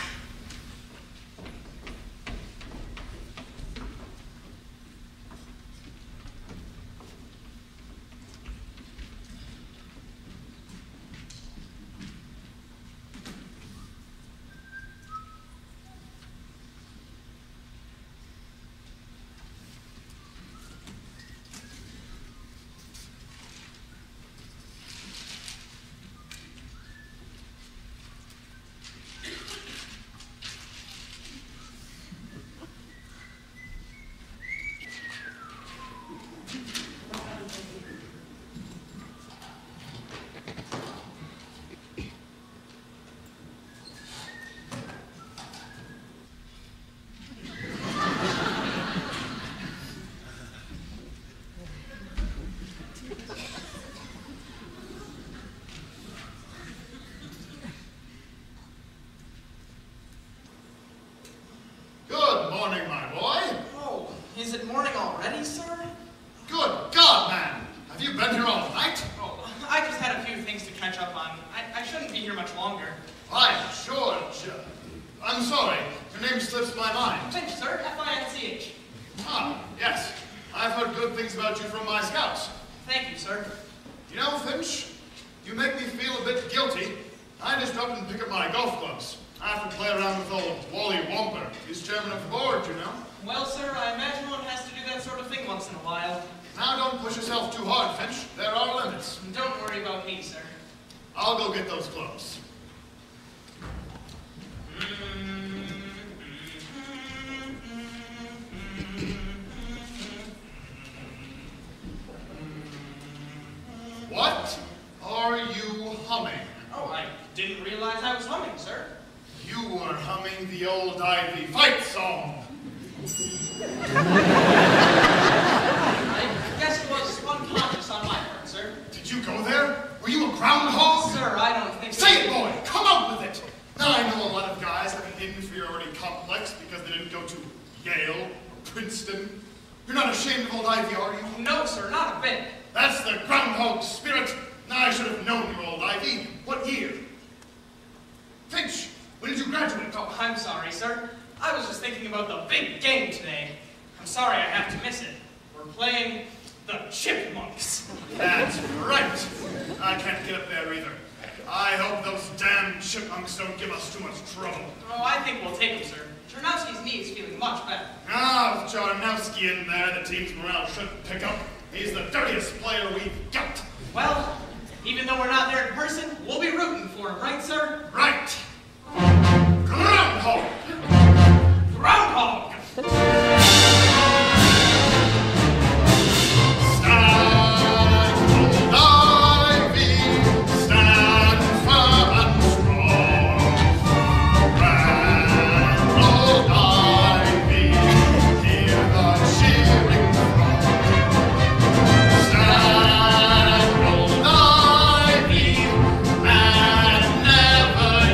Good morning, my boy. Oh, is it morning already, sir? Good God, man. Have you been here all night? Oh, I just had a few things to catch up on. I shouldn't be here much longer. Why, George. I'm sorry. Your name slips my mind. Finch, sir. F-I-N-C-H. Ah, yes. I've heard good things about you from my scouts. Thank you, sir. You know, Finch, you make me feel a bit guilty. I just up and pick up my golf clubs. I have to play around with old Wally Womper. He's chairman of the board, you know. Well, sir, I imagine one has to do that sort of thing once in a while. Now don't push yourself too hard, Finch. There are limits. Don't worry about me, sir. I'll go get those clubs. What are you humming? Oh, I didn't realize I was humming, sir. You were humming the old Ivy fight song. I guess it was unconscious on my part, sir. Did you go there? Were you a groundhog? Sir, I don't think so. Say it, boy! Come up with it! Now, I know a lot of guys have an inferiority complex because they didn't go to Yale or Princeton. You're not ashamed of old Ivy, are you? No, sir, not a bit. That's the groundhog spirit. Now, I should have known you, old Ivy. What year? Finch, when did you graduate? Oh, I'm sorry, sir. I was just thinking about the big game today. I'm sorry I have to miss it. We're playing the Chipmunks. That's right. I can't get up there either. I hope those damn chipmunks don't give us too much trouble. Oh, I think we'll take him, sir. Chernowski's knee is feeling much better. Ah, with Charnowski in there, the team's morale should pick up. He's the dirtiest player we've got. Well, even though we're not there in person, we'll be rooting for him, right, sir? Right. Groundhog. Groundhog! Never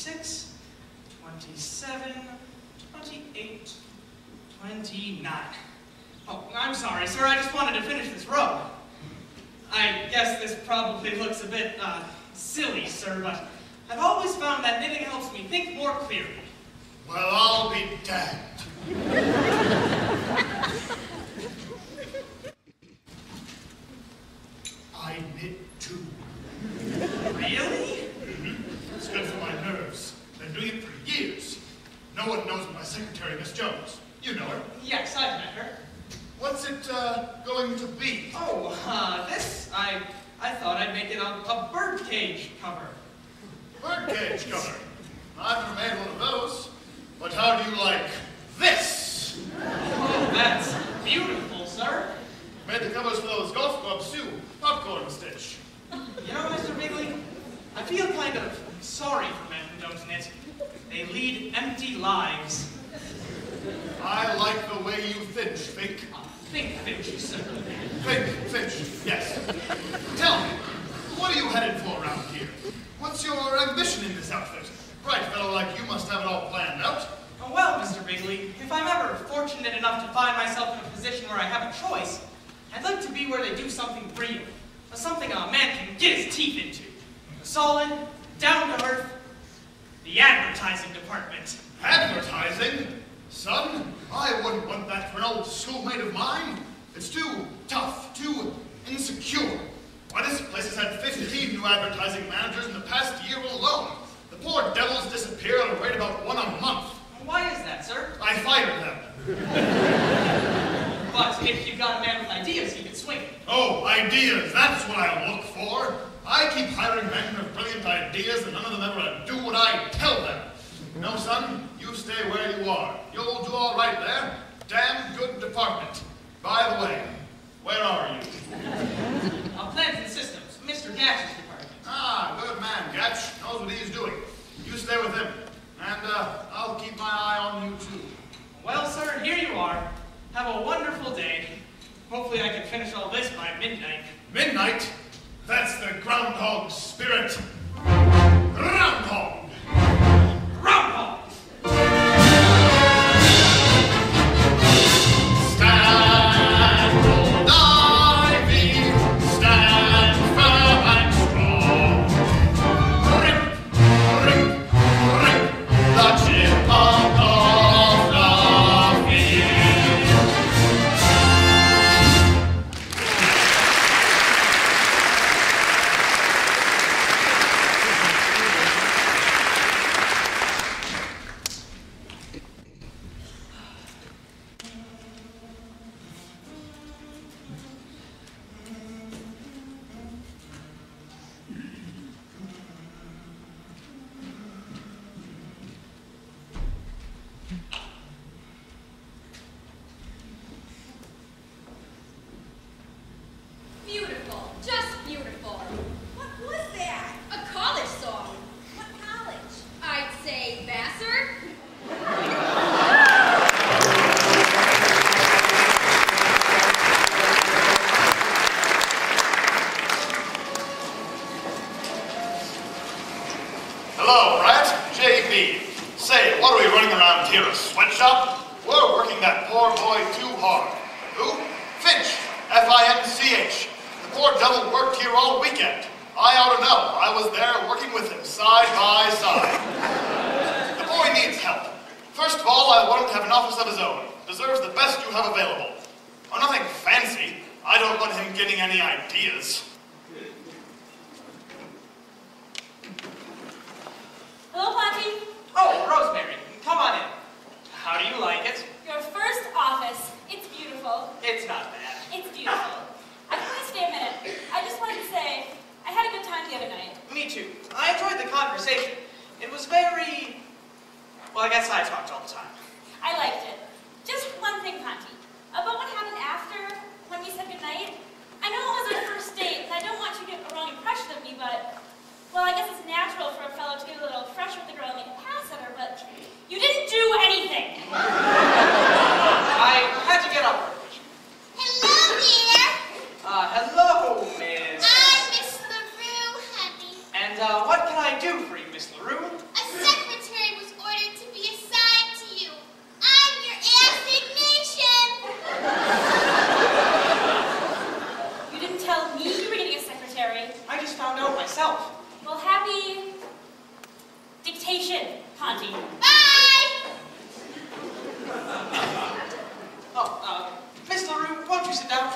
26, 27, 28, 29. Oh, I'm sorry, sir. I just wanted to finish this row. I guess this probably looks a bit, silly, sir, but I've always found that knitting helps me think more clearly. Well, I'll be damned. I knit too. Really? It's good for my nerves. Been doing it for years. No one knows my secretary, Miss Jones. You know her. Yes, I've met her. What's it going to be? Oh, this? I thought I'd make it a birdcage cover. Birdcage cover. I've never made one of those. But how do you like this? Oh, that's beautiful, sir. Made the covers for those golf clubs too. Popcorn stitch. You know, Mr. Bigley, I feel kind of sorry for men who don't knit. They lead empty lives. I like the way you finch, Fink. Think, Finch, sir. Finch, yes. Tell me, what are you headed for around here? What's your ambition in this outfit? Bright fellow like you must have it all planned out. Oh, well, Mr. Bigley, if I'm ever fortunate enough to find myself in a position where I have a choice, I'd like to be where they do something real. Something a man can get his teeth into. Solid, down to earth, the advertising department. Advertising? Son, I wouldn't want that for an old schoolmate of mine. It's too tough, too insecure. Why, this place has had 15 new advertising managers in the past year alone. The poor devils disappear at a rate about one a month. Why is that, sir? I fired them. But if you've got a man with ideas, he can swing it. Oh, ideas, that's what I look for. I keep hiring men who have brilliant ideas and none of them ever do what I tell them. No, son, you stay where you are. You'll do all right there. Damn good department. By the way, where are you? Plants and Systems, Mr. Gatch's department. Ah, good man, Gatch. Knows what he's doing. You stay with him. And I'll keep my eye on you, too. Well, sir, here you are. Have a wonderful day. Hopefully I can finish all this by midnight. Midnight? That's the groundhog spirit. Groundhog! Groundhog! Stand, old ivy, stand firm and strong. Rip, rip, rip, the chipmunk of the field. Beautiful, just beautiful. What was that? A college song. What college? I'd say Vassar. Hello, Rat. JB. Say, what are we running around here, a sweatshop? We're working that poor boy too hard. Who? Finch. F-I-N-C-H. The poor devil worked here all weekend. I ought to know. I was there working with him, side by side. The boy needs help. First of all, I want him to have an office of his own. Deserves the best you have available. Oh, nothing fancy. I don't want him getting any ideas. Hello, Poppy. Oh, Rosemary, come on in. How do you like it? Your first office. It's beautiful. It's not bad. It's beautiful. I can only stay a minute. I just wanted to say, I had a good time the other night. Me too. I enjoyed the conversation. It was very... well, I guess I talked all the time. I liked it. Just one thing, Ponty. About what happened after, when we said goodnight. I know it was our first date, and I don't want you to get a wrong impression of me, but... well, I guess it's natural for a fellow to get a little fresh with the girl and make a pass at her, but... you didn't do anything! I had to get up. Hello, dear. Hello, Miss. I'm Miss LaRue, honey. And what can I do for you, Miss LaRue? A secretary Auntie. Bye! Miss LaRue, won't you sit down?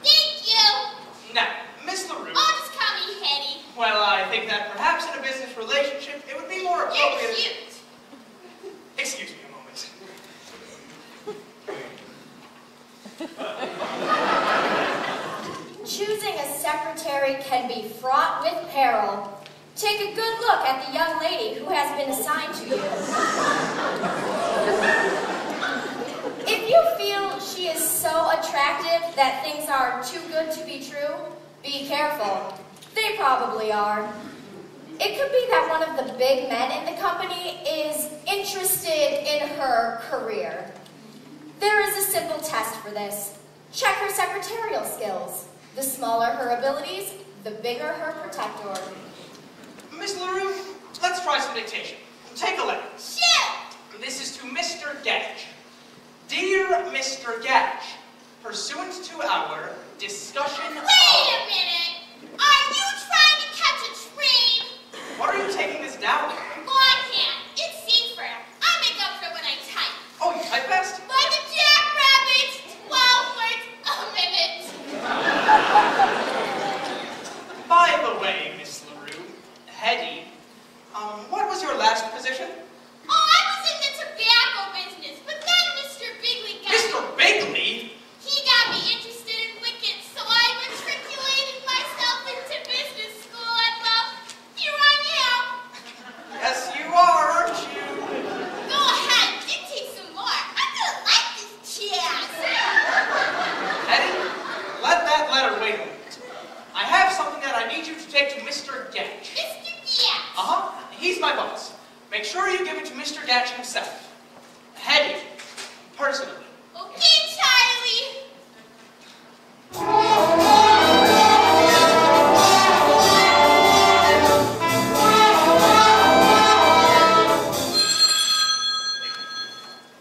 Thank you! Now, Miss LaRue. Oh, just call me Hetty. Well, I think that perhaps in a business relationship, it would be more appropriate. You're cute. Excuse me a moment. Choosing a secretary can be fraught with peril. Take a good look at the young lady who has been assigned to you. If you feel she is so attractive that things are too good to be true, be careful. They probably are. It could be that one of the big men in the company is interested in her career. There is a simple test for this. Check her secretarial skills. The smaller her abilities, the bigger her protector. Miss LaRue, let's try some dictation. Take a letter. Shoot! This is to Mr. Gatch. Dear Mr. Gatch, pursuant to our discussion Wait a minute! Are you trying to catch a train? What are you taking this down? Longhand. It's safer. I make up for when I type. Oh, you type fast? Like a jackrabbit! 12 words a minute. By the way, Miss LaRue, Hetty, what was your last position? Oh, I was in the tobacco business, but then Mr. Bigley got Mr. Bigley? He got me interested in wickets, so I matriculated myself into business school, and well, here I am. Yes, you are, aren't you? Go ahead, dictate some more. I'm gonna like this jazz. Hetty, let that letter wait a minute. I have something that I need you to take to Mr. Gatch. Mr. Gatch. Uh-huh. He's my boss. Make sure you give it to Mr. Gatch himself. Hetty, personally. Okay, Charlie.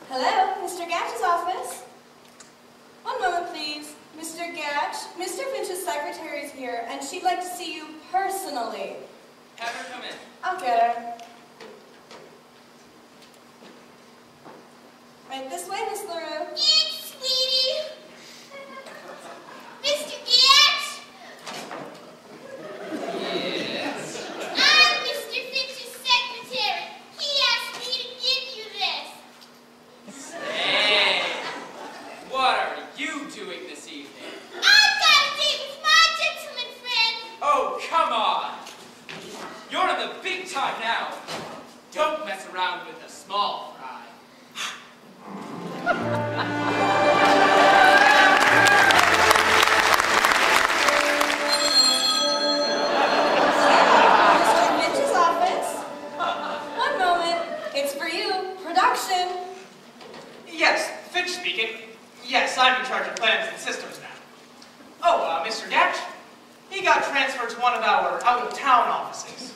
Hello, Mr. Gatch's office. One moment, please. Mr. Gatch, Mr. Finch's secretary is here, and she'd like to see you personally. Have her come in. I'll get her. Right this way, Miss LaRue. Thanks, sweetie. Mr. Gatch. Yes? I'm Mr. Finch's secretary. He asked me to give you this. Hey, what are you doing this evening? I've got a date with my gentleman friend. Oh, come on. You're in the big time now. Don't mess around with the small fry. Mr. Finch's office. One moment. It's for you. Production. Yes, Finch speaking. Yes, I'm in charge of plans and systems now. Oh, Mr. Gatch? He got transferred to one of our out-of-town offices.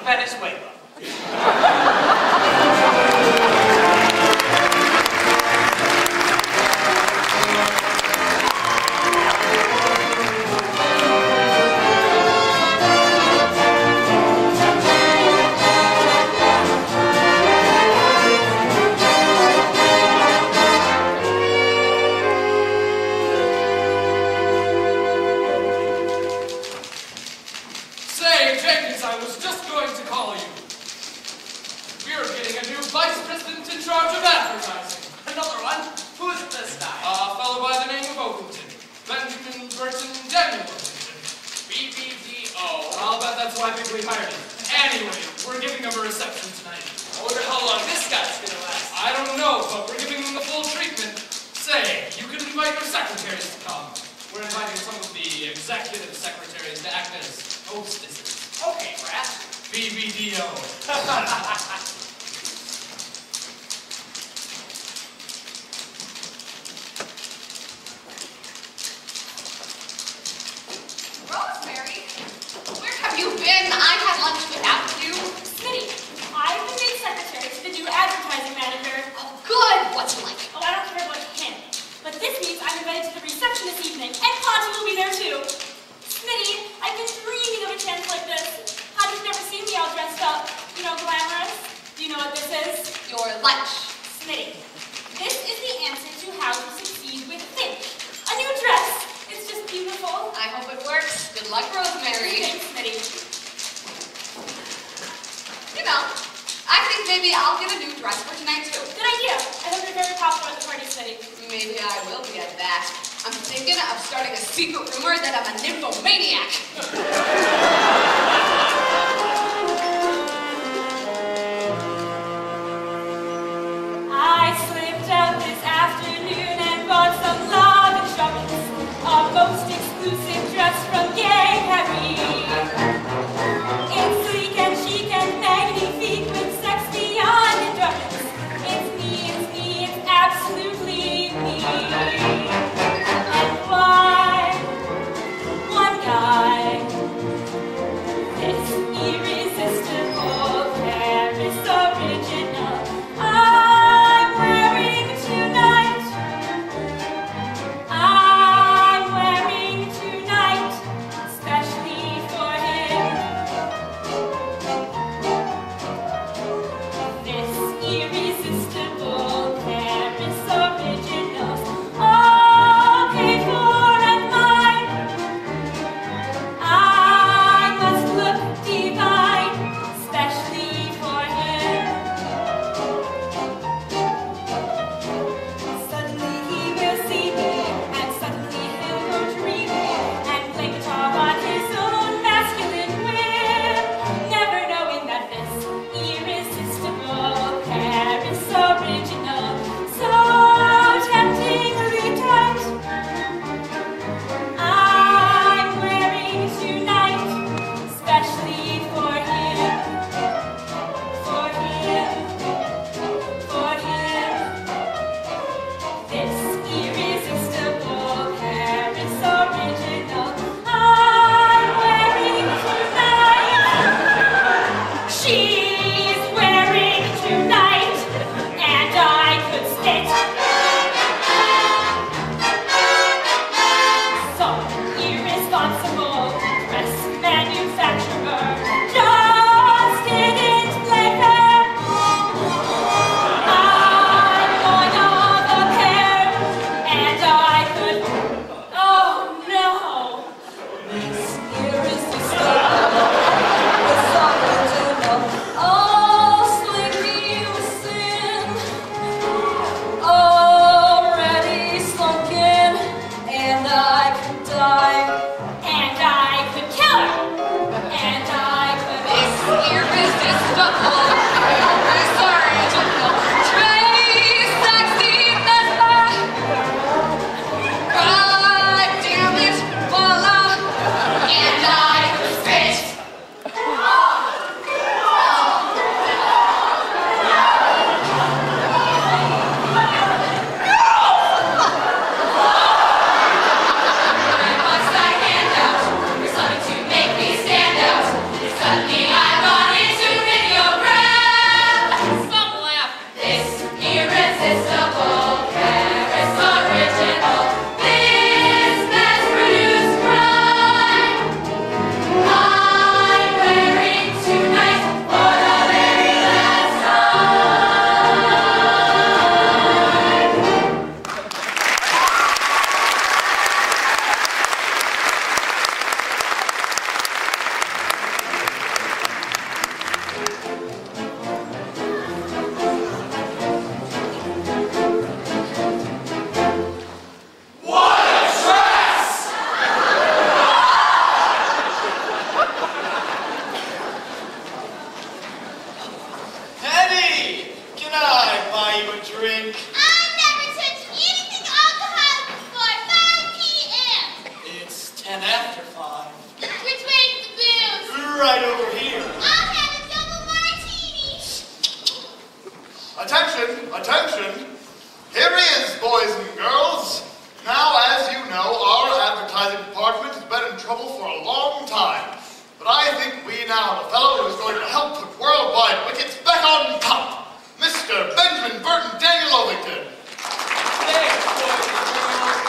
Venezuela. Say, Jenkins, I was just going to call you. We're getting a new vice president in charge of advertising. Another one? Who's this guy? A fellow by the name of Oakington. Benjamin Burton Daniel Oakington. BBDO. I'll bet that's why Bigley hired him. Anyway, we're giving him a reception tonight. I wonder how long this guy's gonna last. I don't know, but we're giving him the full treatment. Say, you can invite your secretaries to come. We're inviting some of the executive secretaries to act as hostesses. Okay, Brad. BBDO. Rosemary, where have you been? I had lunch without you. Smitty, I've been made secretary to the new advertising manager. Oh, good. What's he like? Oh, I don't care about him. But this means I'm invited to the reception this evening, and Conti will be there too. Smitty, I've been dreaming of a chance like this. Had you never seen me all dressed your lunch. Smitty, this is the answer to how to succeed with Think. A new dress. It's just beautiful. I hope it works. Good luck, Rosemary. Thanks, Smitty. You know, I think maybe I'll get a new dress for tonight, too. Good idea. I hope you're very popular at the party, Smitty. Maybe I will be at that. I'm thinking of starting a secret rumor that I'm a nymphomaniac. I slipped out this afternoon and bought some love instructions. A most exclusive dress from Gay Harry. It's sleek and chic and magnifique with sex beyond endurance. It's me, it's absolutely me. And why? One guy. This irresistible Paris original I'm wearing tonight. I'm wearing tonight, especially for him. This irresistible Paris original, all paid for and mine. I must look divine, especially for him. Suddenly he will see me, and suddenly he'll go dreaming, and play guitar on his own masculine whim, never knowing that this irresistible Paris original, so temptingly tight, I'm wearing tonight, especially for him, for him, for him. This irresistible Paris original I'm wearing tonight. She's wearing tonight, and I could spit. Some irresponsible dress manufacturer just didn't play fair. I'm going of a pair, and I could. Oh no! This irresistible, this original, all slinky with sin, already slunk in, and I could die, and I could kill her, and I could. This irresistible Paris original, Trace sexy mesmer. God damn it, voila, and I could spit. Must I hand out? There's something to make me stand out. Suddenly I've gone into videogram. Some laugh. This irresistible Paris original. This mass-produced crime. I'm wearing tonight for the very last time. What a dress! Hetty, can I buy you a drink? I never touched anything alcoholic before 5 p.m. It's 10 after 5. Which way's the booze? Right over here. I'll have a double martini. Attention, attention. Here he is, boys and girls. Now, as you know, our advertising department has been in trouble for a long time. But I think we now have a fellow who is going to help put worldwide wickets back on top. Mr. Benjamin Burton Daniel Ovington. Thanks, boys and girls.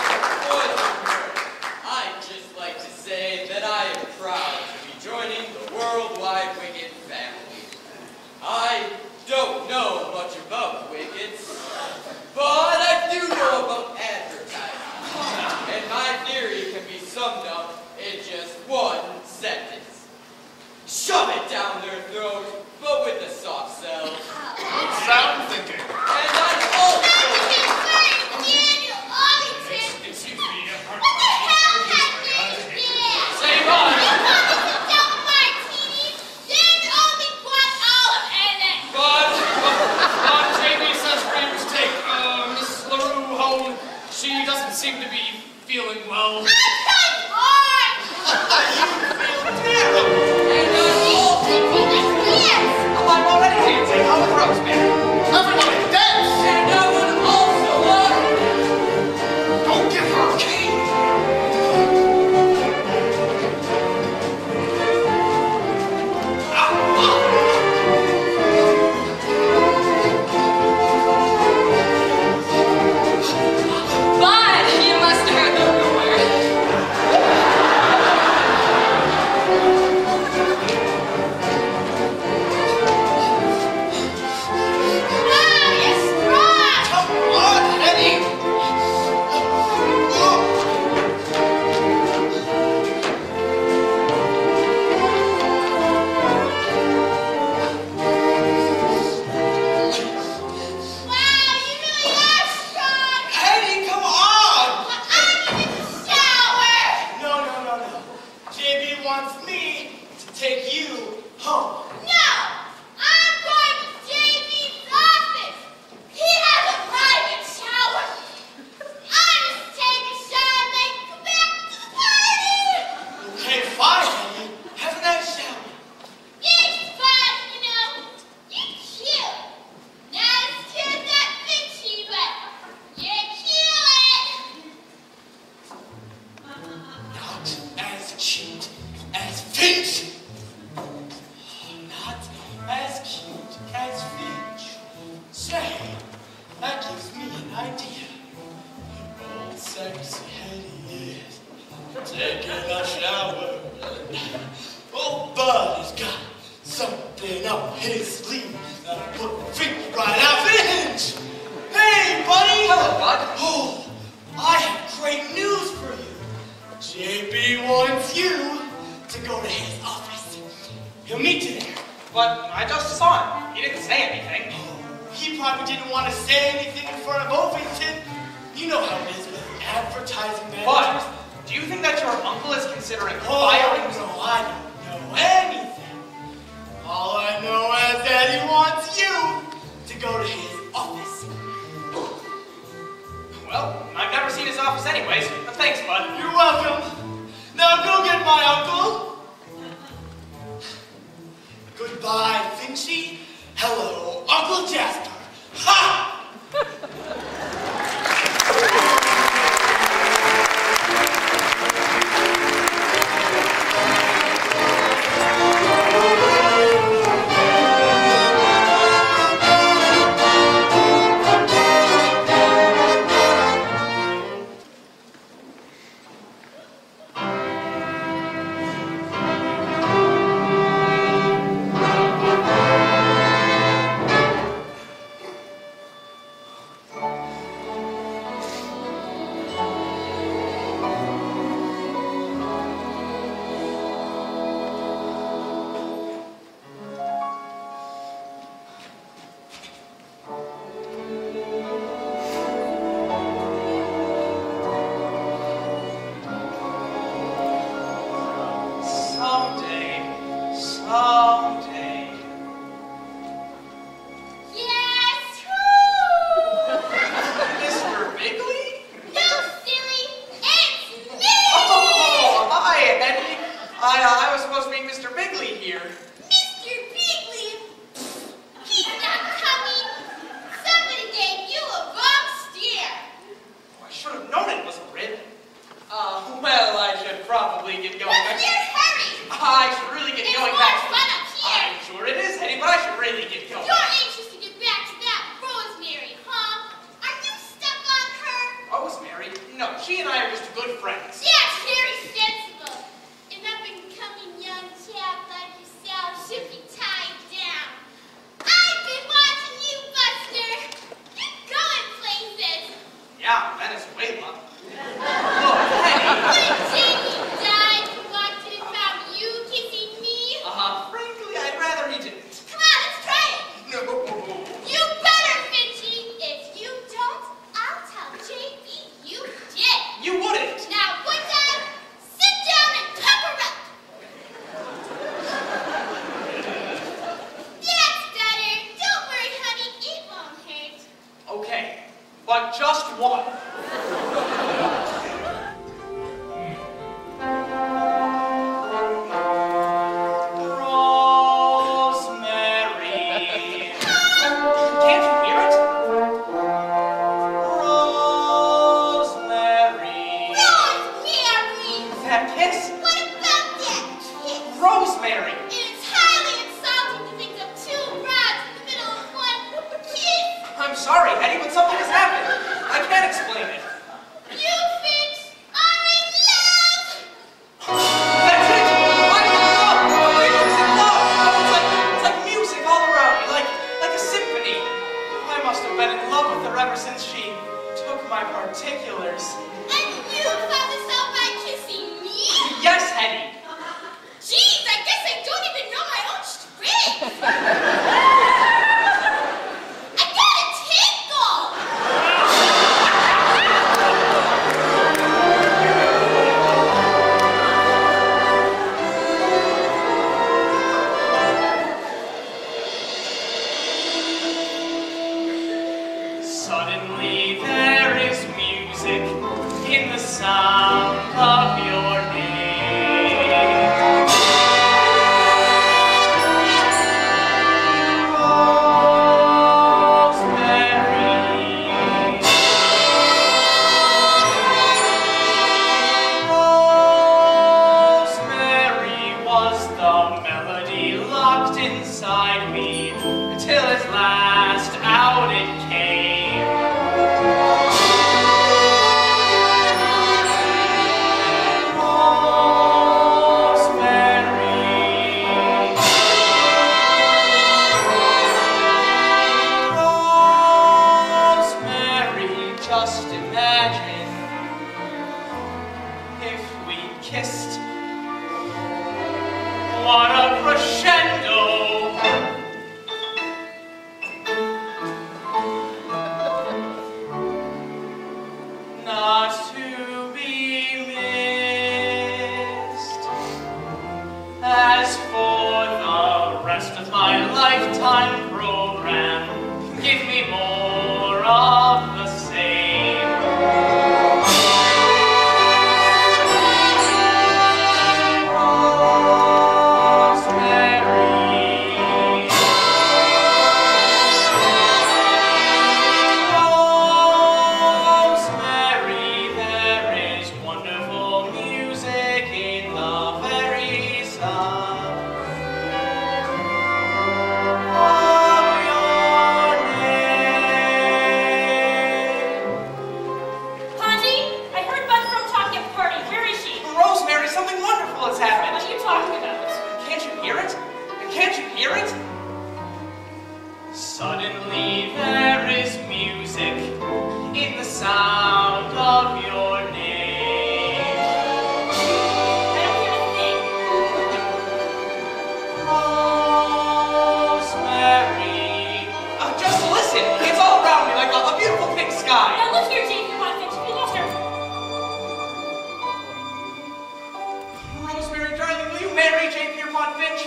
Boys and girls. I'd just like to say that I am proud to be joining the Worldwide Wicket family. I don't know much about shove it down their throat, but with a soft sell. Sound thinking. And I'm also... Daniel Arlington! Excuse me. What the hell happened there? Say bye. Double martini, then only one olive in it. But JB says for your mistake. Miss LaRue home. She doesn't seem to be feeling well. I'm kind hard. I'm already dancing on the rosemary. Everybody dance! And I would also like... Don't give her a key! But you must have heard the rumor. Wow, you're strong. Come on, Eddie! Wow, you really are strong. Eddie, come on! I'm in the shower. No. JB wants me to take you home. No, I'm going to JB's office. He has a private shower. I just take a shower and then go back to the party. Okay, fine, Eddie. Have a nice shower. It's fun, you know. You're cute. Not as cute as that Vinci, but you're cute. Not as cute as Finch. Not as cute as Finch. Say, that gives me an idea. Old sexy Eddie is taking a shower. Old Bud has got something up his sleeve that'll put Finch right out Finch. Hey, buddy. Hello, Bud. Oh, I have great news for you. JB wants you to go to his office. He'll meet you there. But I just saw him. He didn't say anything. He probably didn't want to say anything in front of Ovington. You know how it is with advertising managers. But do you think that your uncle is considering Oh, firing? no, I don't know anything. All I know is that he wants you to go to his office. Well, I've never seen his office anyways. But thanks, Bud. You're welcome. Now go get my uncle. Goodbye, Finchie. Hello, Uncle Jasper. Ha! Someday. Yes, who? Mr. Bigley? No, silly. It's me. Oh, hi, Eddie. I was supposed to meet Mr. Bigley here. Mr. Bigley. He's not coming. Somebody gave you a wrong steer. Oh, I should have known it was a rib. Well, I should probably get going. What's your hurry? I should really get It's going more back. fun up here. I Just one. Rosemary. Can't you hear it? Rosemary. Rosemary! That kiss? What about that kiss? Rosemary. It is highly insulting to think of two broads in the middle of one kiss. I'm sorry, Hetty, but something has happened. I can't explain it. You Finch are in love! That's it! I'm in love! Finch is in love! It's like music all around me, like a symphony. I must have been in love with her ever since she took my particulars. And you found this out by kissing me? Yes, Hetty. Jeez, I guess I don't even know my own strength. I got a tickle! Suddenly there is music in the sound of your name. Rosemary was the melody locked inside me till at last out it came. Rosemary, just imagine if we kissed. What a crescendo! Not to be missed. As for the rest of my lifetime program, give me more of the same. Rosemary, there is wonderful music in the very sound of your name. Honey, I heard Bud from talking at the party. Where is she? Rosemary, something wonderful has happened. What are you talking about? Can't you hear it? Can't you hear it? Suddenly there is music in the sound of your name. I don't hear a thing. Rosemary. Just listen. It's all around me like a beautiful pink sky. Now look here, Jane, you want to fix it. You lost her. Rosemary, darling, will you marry J. Pierpont Finch?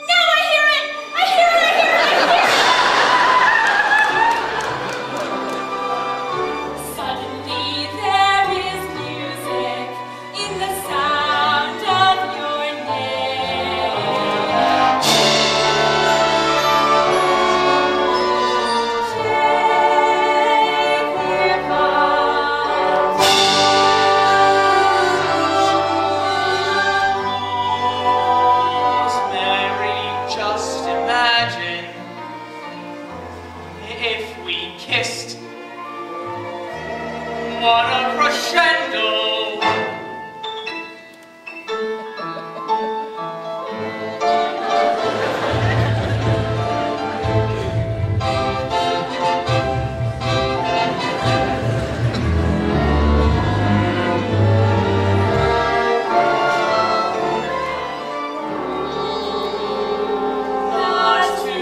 No, I hear it! I hear it! I hear it! I hear it! Suddenly there is music in the sound of your name. Rosemary, just imagine if we kissed. What a crescendo! Not to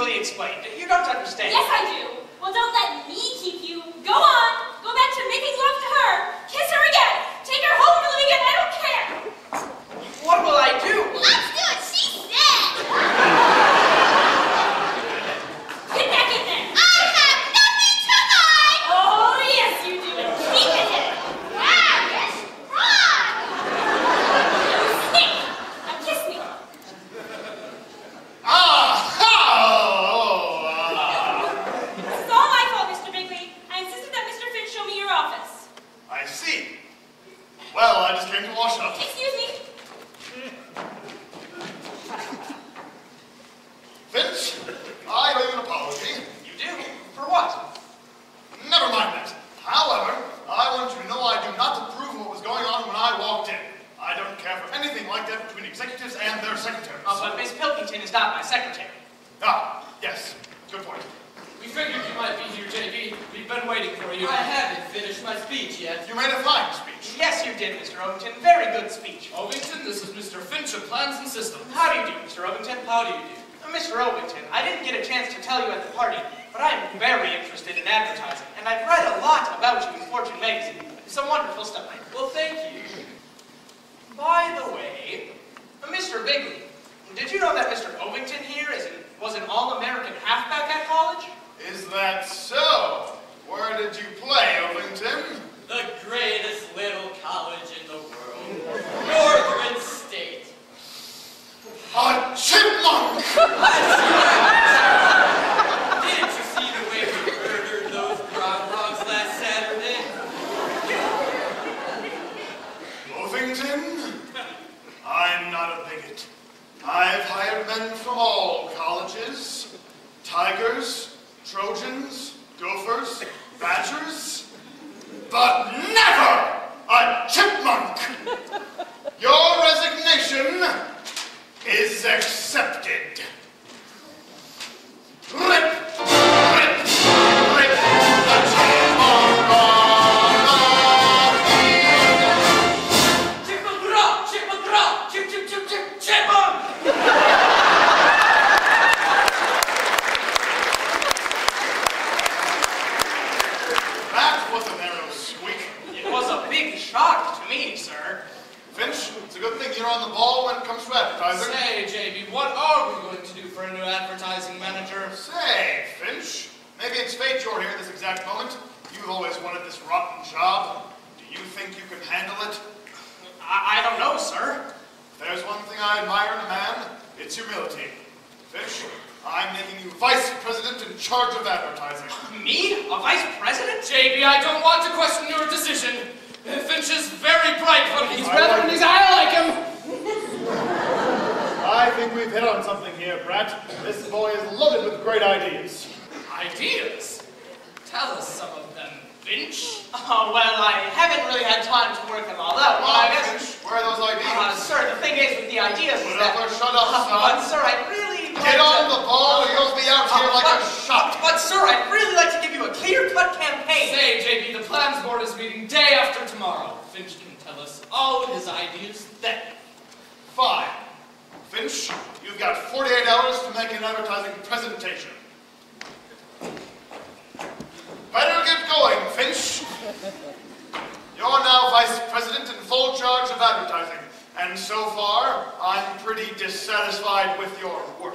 easily explained. You don't understand. Yes, I do. Well, don't let me keep you. Go on. Go back to making love to her. Kiss her again. Take her home and live again. I don't care. What will I do? Let's do what she said. Get back in there. I have nothing to hide. Oh, yes, you do. Keep it in. Wow, yes, run. You stink. Now kiss me. This is all my fault, Mr. Bigley. I insisted that Mr. Finch show me your office. I see. Well, I just came to wash up. Excuse me. Finch, I owe you an apology. You do? For what? Never mind that. However, I want you to know I do not approve of what was going on when I walked in. I don't care for anything like that between executives and their secretaries. But Miss Pilkington is not my secretary. Ah, yes. Good point. We figured you might be here, JB. We've been waiting for you. I haven't finished my speech yet. You made a fine speech. Yes, you did, Mr. Ovington. Very good speech. Ovington, this is Mr. Finch of Plans and Systems. How do you do, Mr. Ovington? How do you do? Mr. Ovington, I didn't get a chance to tell you at the party, but I am very interested in advertising, and I've read a lot about you in Fortune magazine. Some wonderful stuff. Well, thank you. By the way, Mr. Bigley, did you know that Mr. Ovington here was an All-American halfback at college? Is that so? Where did you play, Ovington? The greatest little college in the world. Northern State. A chipmunk! Didn't you see the way we murdered those groundhogs last Saturday? Ovington, I'm not a bigot. I've hired men from all colleges. Tigers, Trojans, Gophers, Badgers, but never a chipmunk! Your resignation is accepted. Rip, rip, rip the chipmunk off. Chipmunk, chip, chip, chip, chip, chipmunk! That was a narrow squeak. It was a big shock to me, sir. Finch, it's a good thing you're on the ball when it comes to advertising. Say, JB, what are we going to do for a new advertising manager? Say, Finch, maybe it's fate you're here at this exact moment. You've always wanted this rotten job. Do you think you can handle it? I don't know, sir. If there's one thing I admire in a man, it's humility. Finch, I'm making you vice president in charge of advertising. Me? A vice president? JB, I don't want to question your decision. Finch is very bright, but he's I rather like in his eye. I like him. I think we've hit on something here, Brett. This boy is loaded with great ideas. Ideas? Tell us some of them, Finch. Oh, well, I haven't really had time to work them all out. Come but on, I guess, Finch, where are those ideas? sir, the thing is with the ideas Put is up that... or shut up, but, son. sir, I'd really like Get on to... the ball or you'll be out here like a shot. But, sir, I'd really like to give you a clear-cut campaign. Say, JB, the plans board is meeting day after tomorrow. Finch can tell us all his ideas then. Fine. Finch, you've got 48 hours to make an advertising presentation. Better get going, Finch. You're now vice president in full charge of advertising, and so far, I'm pretty dissatisfied with your work.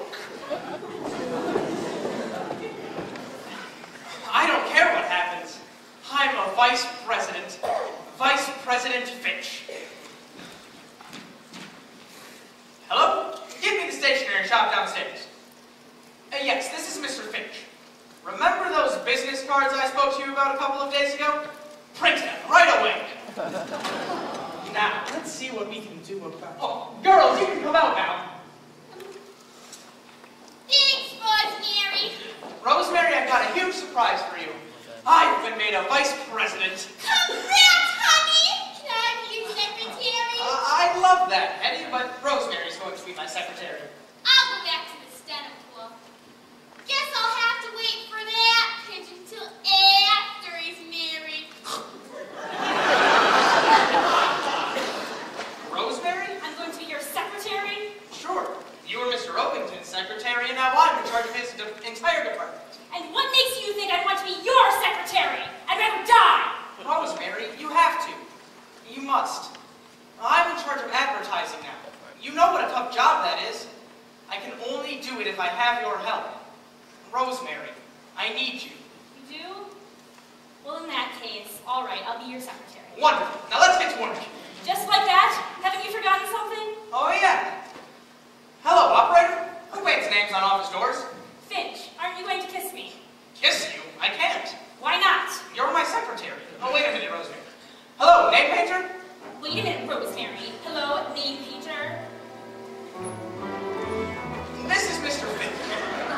I don't care what happens. I'm a vice president. Vice President Finch. Hello? Give me the stationery shop downstairs. Yes, this is Mr. Finch. Remember those business cards I spoke to you about a couple of days ago? Print them right away. Now, let's see what we can do about... Oh, girls, you can come out now. Thanks, Rosemary. Rosemary, I've got a huge surprise for you. I've been made a vice president. Congrats, honey. Can I be your secretary? I'd love that, Hetty, but Rosemary's going to be my secretary. I'll go back to the steno club. Guess I'll have to wait for that pigeon till after he's married. Rosemary? I'm going to be your secretary. Sure. You were Mr. Ovington's secretary, and now I'm in charge of his I need you. You do? Well, in that case, all right, I'll be your secretary. Wonderful. Now let's get to work. Just like that? Haven't you forgotten something? Oh, yeah. Hello, operator. Who paints names on office doors? Finch, aren't you going to kiss me? Kiss you? I can't. Why not? You're my secretary. Oh, wait a minute, Rosemary. Hello, name painter? Wait a minute, Rosemary. Hello, name Peter. This is Mr. Finch.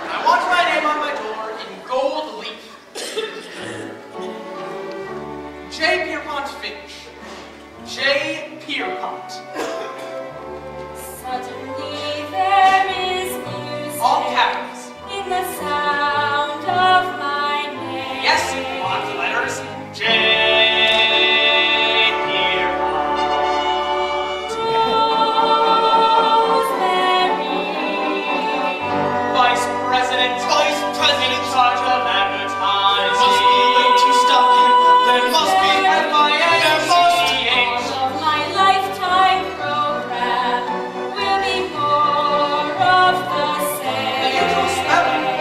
I want my name on my door in gold leaf. J. Pierpont Finch. J. Pierpont. Suddenly there is music. All capitals. In the sound of my name. Yes, block the letters. J. More of the same. The usual spelling.